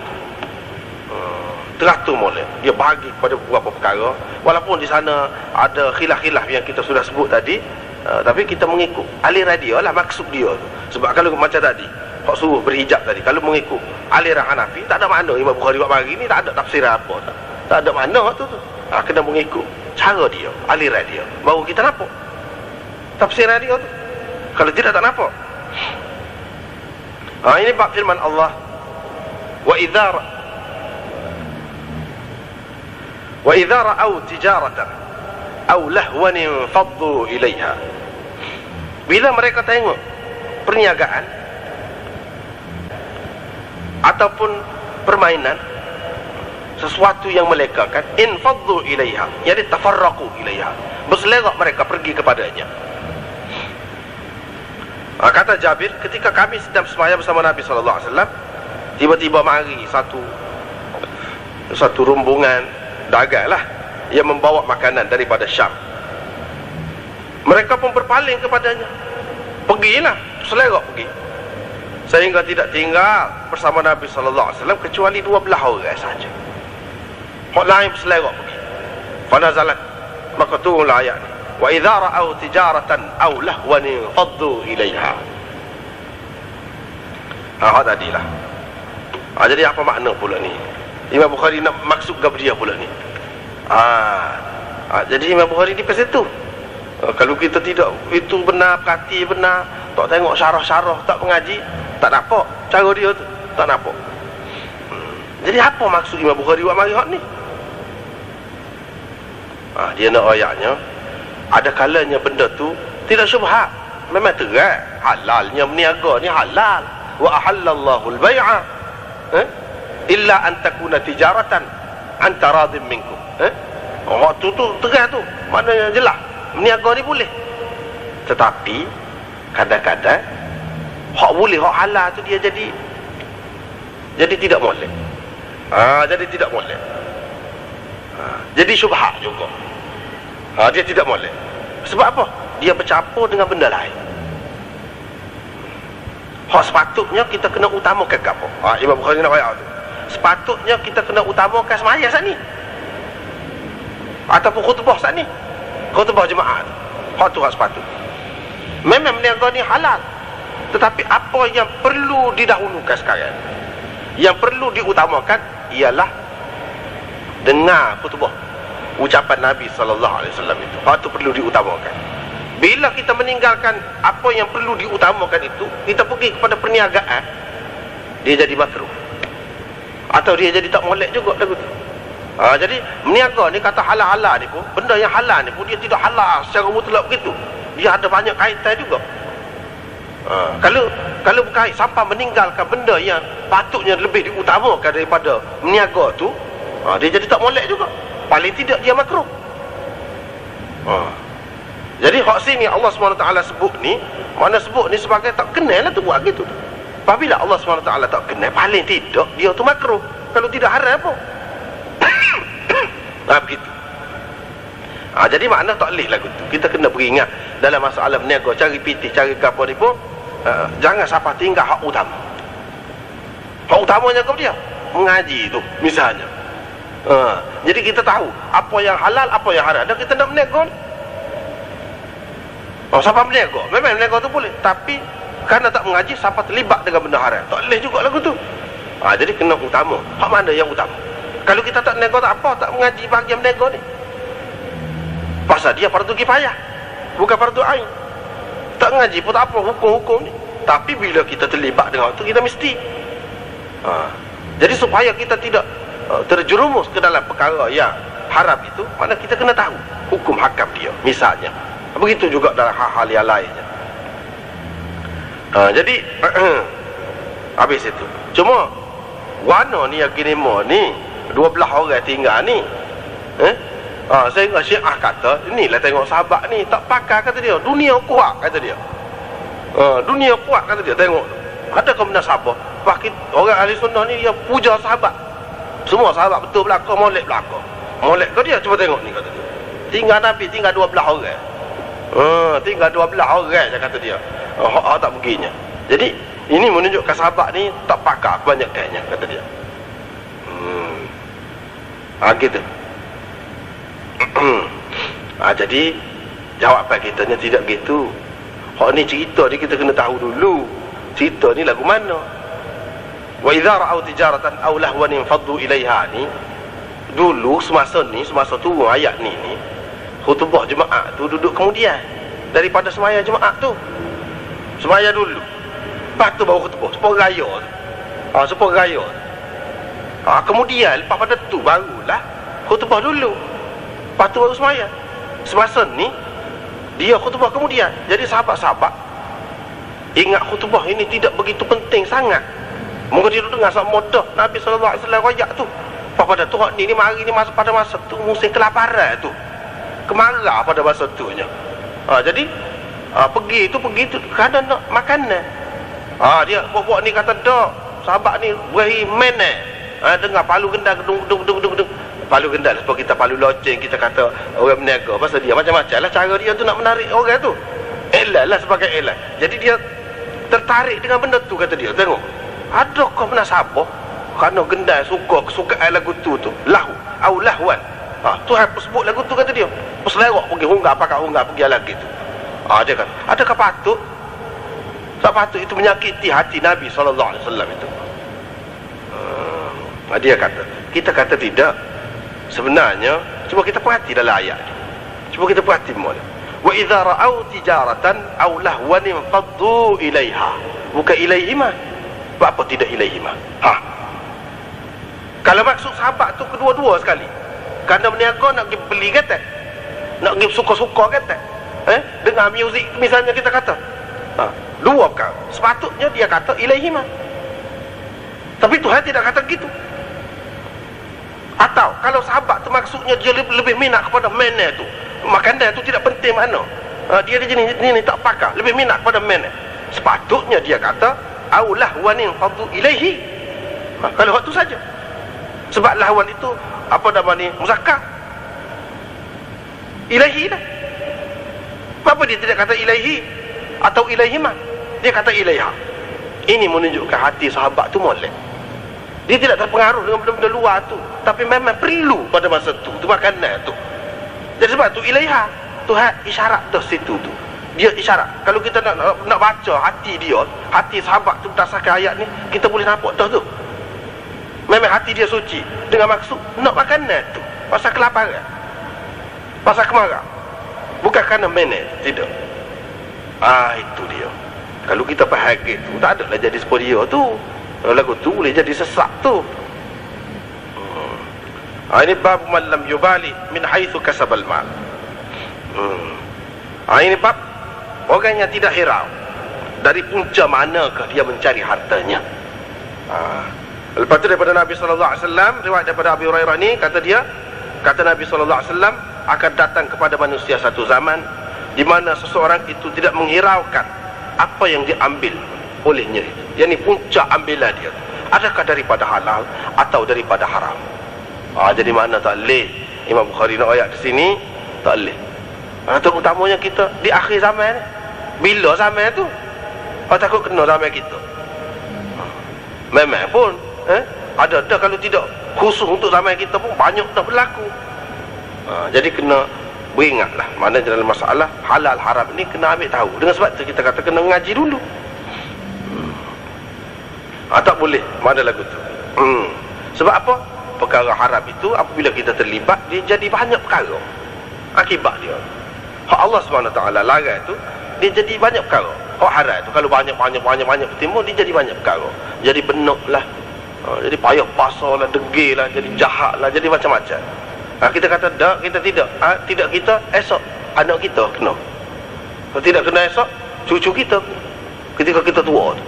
Teratur molek. Dia bahagi kepada beberapa perkara. Walaupun di sana ada khilaf-khilaf yang kita sudah sebut tadi, tapi kita mengikut aliran dia lah, maksud dia tu. Sebab kalau macam tadi hak suruh berhijab tadi, kalau mengikut aliran Hanafi, tak ada makna Imam Bukhari buat bahagi ni, tak ada tafsiran apa, tak ada makna tu. Kena mengikut cara dia, aliran dia, baru kita nampak tafsiran dia tu. Kalau tidak tak nampak. Ini bab firman Allah, wa idza ra'au tijaratan aw lahwan faddu ilaiha. Bila mereka tengok perniagaan ataupun permainan, sesuatu yang melekakan, infaddu ilaiha, jadi tafarraqu ilaiha, berselerak mereka pergi kepadanya. Kata Jabir, ketika kami sedang sembahyang bersama Nabi SAW, tiba-tiba mari satu rombongan dagang lah yang membawa makanan daripada Syam. Mereka pun berpaling kepadanya, pergilah, selerak pergi, sehingga tidak tinggal bersama Nabi SAW kecuali 12 orang saja. Hak lain berselerak pergi. Fanazalat, maka turunlah ayat ni, wa idza ra'au tijaratan aw lahwan faddu ilaiha. Hak tadilah. Jadi apa makna pula ni? Imam Bukhari nak maksud ke dia pula ni. Jadi Imam Bukhari di pasal tu. Kalau kita tidak itu benar, perhati benar, tak tengok syarah-syarah, tak mengaji, tak nampak cara dia tu, tak nampak. Jadi apa maksud Imam Bukhari buat mari hak ni? Dia nak ayatnya, Ada kalanya benda tu tidak syubhat, memang terang halalnya berniaga ni halal. Wa ahallallahu al-bai'a illa an takuna tijaratan an taradin minkum. Tu terang tu, maknanya jelas berniaga ni boleh. Tetapi kadang-kadang hak boleh, hak halal tu dia jadi tidak molek. Jadi tidak molek. Jadi syubhat juga. Dia tidak molek. Sebab apa? Dia bercampur dengan benda lain. Hak sepatutnya kita kena utamakan apa? Imam Bukhari nak ayat tu. Sepatutnya kita kena utamakan sembahyang saat ni, ataupun khutbah saat ni, khutbah jemaah tu. Hak tu hak sepatut. Memang berniaga ni halal, tetapi apa yang perlu didahulukan sekarang, yang perlu diutamakan ialah dengar khutbah, ucapan Nabi SAW itu. Hak tu perlu diutamakan. Bila kita meninggalkan apa yang perlu diutamakan itu, kita pergi kepada perniagaan, dia jadi makruh, atau dia jadi tak molek juga lagu tu. Jadi meniaga ni, kata halal-halal ni pun, benda yang halal ni pun dia tidak halal secara mutlak begitu. Dia ada banyak kaitan juga. Kalau berkait sampai meninggalkan benda yang patutnya lebih diutamakan daripada meniaga tu, dia jadi tak molek juga. Paling tidak dia makruh. Jadi hak sini Allah SWT sebut ni, mana sebut ni sebagai tak kenal lah tu buat gitu. Apabila Allah SWT tak kenal, paling tidak dia tu makruh. Kalau tidak haram pun. Begitu. Jadi makna tak boleh lagu tu. Kita kena beringat dalam masalah berniaga, cari pitih, cari kapal ni pun, jangan sampai tinggal hak utama. Hak utamanya ke dia? Mengaji tu misalnya. Jadi kita tahu apa yang halal, apa yang haram, dan kita nak berniaga ni. Siapa berniaga? Memang berniaga tu boleh, tapi kerana tak mengaji, siapa terlibat dengan benda haram, tak boleh juga lagu tu. Jadi kena utama. Hak mana yang utama? Kalau kita tak berniaga tak apa, tak mengaji bahagian berniaga ni, pasal dia fardu kifayah, bukan fardu ain. Tak mengaji pun tak apa hukum-hukum ni, tapi bila kita terlibat dengan itu, kita mesti. Jadi supaya kita tidak terjerumus ke dalam perkara yang haram itu, mana kita kena tahu hukum hakam dia misalnya. Begitu juga dalam hal-hal yang lainnya. Jadi habis itu. Cuma warna ni yang kini ni 12 orang tinggal ni, sehingga Syiah kata, inilah tengok sahabat ni tak pakai, kata dia, dunia kuat, kata dia. Dunia kuat, kata dia, tengok. Adakah benar sahabat? Bahkan orang ahli sunnah ni dia puja sahabat. Semua sahabat betul belakang, molek belakang. Molek ke dia? Cuba tengok ni, kata dia. Tinggal Nabi, tinggal 12 orang. Tinggal 12 orang je, kata dia. Tak begini. Jadi ini menunjukkan sahabat ni tak pakai kebanyakannya, kata dia. Gitu. Jadi jawapan kitanya tidak gitu. Hak ni cerita ni kita kena tahu dulu, cerita ni lagu mana. Wa idza ra'au tijaratan aw lahwan infaddu ilaiha ni, dulu semasa turun ayat ni khutbah jemaah tu duduk kemudian daripada sembahyang jemaah tu. Sembahyang dulu, lepas tu baru khutbah, sepuluh raya tu. Sepuluh raya. Kemudian lepas pada tu barulah khutbah dulu, lepas tu baru sembahyang. Semasa ni dia khutbah kemudian. Jadi sahabat-sahabat ingat khutbah ini tidak begitu penting sangat. Mungkin dia dengar sama mudah Nabi SAW rayak tu. Lepas pada tu ni mari ni pada masa tu musim kelaparan tu, kemarah pada masa tu nya. Jadi pergi tu kerana nak makanan. Dia buat ni kata dak, sahabat ni beri mana. Dengar palu gendang gedung. Palu gendang sebab kita palu loceng, kita kata orang berniaga, pasal dia macam-macam lah cara dia tu nak menarik orang tu. Elah lah sebagai elah. Jadi dia tertarik dengan benda tu, kata dia. Tengok, adakah pernah sabar kerana gendang kesukaan lagu tu lahu au lahwan. Tuhan sebut lagu tu, kata dia, perselerak pergi hunggah, pakai hunggah pergi lagi tu. Dia kata, adakah patut? Tak patut itu menyakiti hati Nabi SAW itu. Dia kata, kita kata tidak. Sebenarnya cuba kita perhati dalam ayat ni, cuba kita perhati semua. Wa idza ra'au tijaratan aw lahwan faddu ilaiha, bukan ilaihima. Apa tidak ilaihima? Kalau maksud sahabat tu kedua-dua sekali, kerana berniaga nak pergi beli kata, nak pergi suka-suka kata. Dengar muzik misalnya kita kata. Dua perkara. Sepatutnya dia kata ilaihima. Tapi Tuhan tidak kata gitu. Atau kalau sahabat tu maksudnya dia lebih minat kepada mana tu, makanan tu tidak penting mana. Dia jenis ni tak pakar, lebih minat kepada mana. Sepatutnya dia kata aulah wanin fadu ilaihi. Kalau waktu saja. Sebab lahwan itu apa nama ni, muzakkar. Ilaihi dah. Kenapa dia tidak kata ilaihi atau ilaihima? Dia kata ilaiha. Ini menunjukkan hati sahabat tu molek. Dia tidak terpengaruh dengan benda-benda luar tu, tapi memang perlu pada masa tu makanan tu. Jadi sebab tu ilaiha, Tuhan isyarat dah situ tu. Dia isyarat. Kalau kita nak baca hati dia, hati sahabat tu berdasarkan ayat ni, kita boleh nampak dah tu. Memang hati dia suci dengan maksud nak makanan tu, pasal kelaparan, pasal kemarah, bukan kerana menet, tidak. Itu dia. Kalau kita faham gitu, tak adalah jadi seperti dia tu. Lagu tu boleh jadi sesak tu. Ini bab man lam yubali min haitsu kasabal mal. Ini bab orang yang tidak hirau dari punca manakah dia mencari hartanya. Lepas tu daripada Nabi SAW, riwayat daripada Abu Hurairah ni, kata Nabi SAW, akan datang kepada manusia satu zaman di mana seseorang itu tidak menghiraukan apa yang diambil olehnya. Yang ni puncak ambilan dia, adakah daripada halal atau daripada haram. Jadi mana tak boleh. Imam Bukhari nak ayat di sini tak boleh. Terutamanya kita di akhir zaman ni. Bila zaman tu? Takut kena zaman kita. Memang pun ada kalau tidak khusus untuk zaman kita pun banyak dah berlaku. Jadi kena beringatlah mana dalam masalah halal haram ni kena ambil tahu. Dengan sebab tu kita kata kena ngaji dulu. Tak boleh mana lagu tu. Sebab apa? Perkara haram itu apabila kita terlibat, dia jadi banyak perkara akibat dia. Hak Allah SWT larang tu, dia jadi banyak perkara. Hak haram tu kalau banyak bertimbul, dia jadi banyak perkara. Jadi benuk lah, jadi payah pasal lah, degil lah, jadi jahat lah, jadi macam-macam. Kita kata tak, kita tidak. Tidak kita, esok anak kita kena. Kalau tidak kena esok, cucu kita ketika kita tua tu.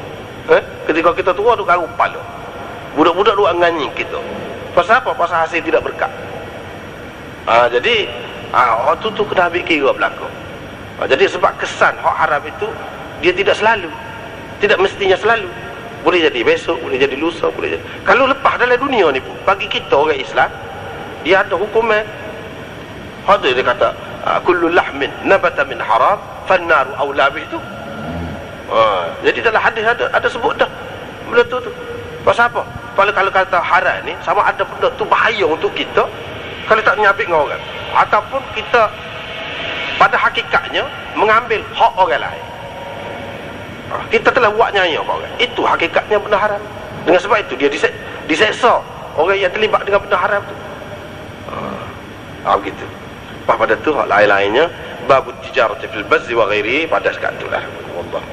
Ketika kita tua tu garuk kepala. Budak-budak duk nganying kita. Pasal apa? Pasal hasil tidak berkat. Jadi tu kena ambil kira belakang. Jadi sebab kesan hak haram itu, dia tidak selalu, tidak mestinya selalu. Boleh jadi besok, boleh jadi lusa, boleh jadi. Kalau lepas dalam dunia ni pun, bagi kita orang Islam, dia ada hukuman. Hak dia kata kullu lahmin nabata min haram fannaru aula bih tu. Jadi dalam hadis ada sebut dah benda tu. Pasal apa? Kalau kata haram ni sama ada benda tu bahaya untuk kita kalau tak nyabik dengan orang, ataupun kita pada hakikatnya mengambil hak orang lain. Kita telah buat nyaya kat orang. Itu hakikatnya benda haram. Dengan sebab itu dia diseksa orang yang terlibat dengan benda haram tu. Begitu. Pada tu hak lain-lainnya babut tijarati fil bazzi wa ghairi, pada sekat itulah. Wallah.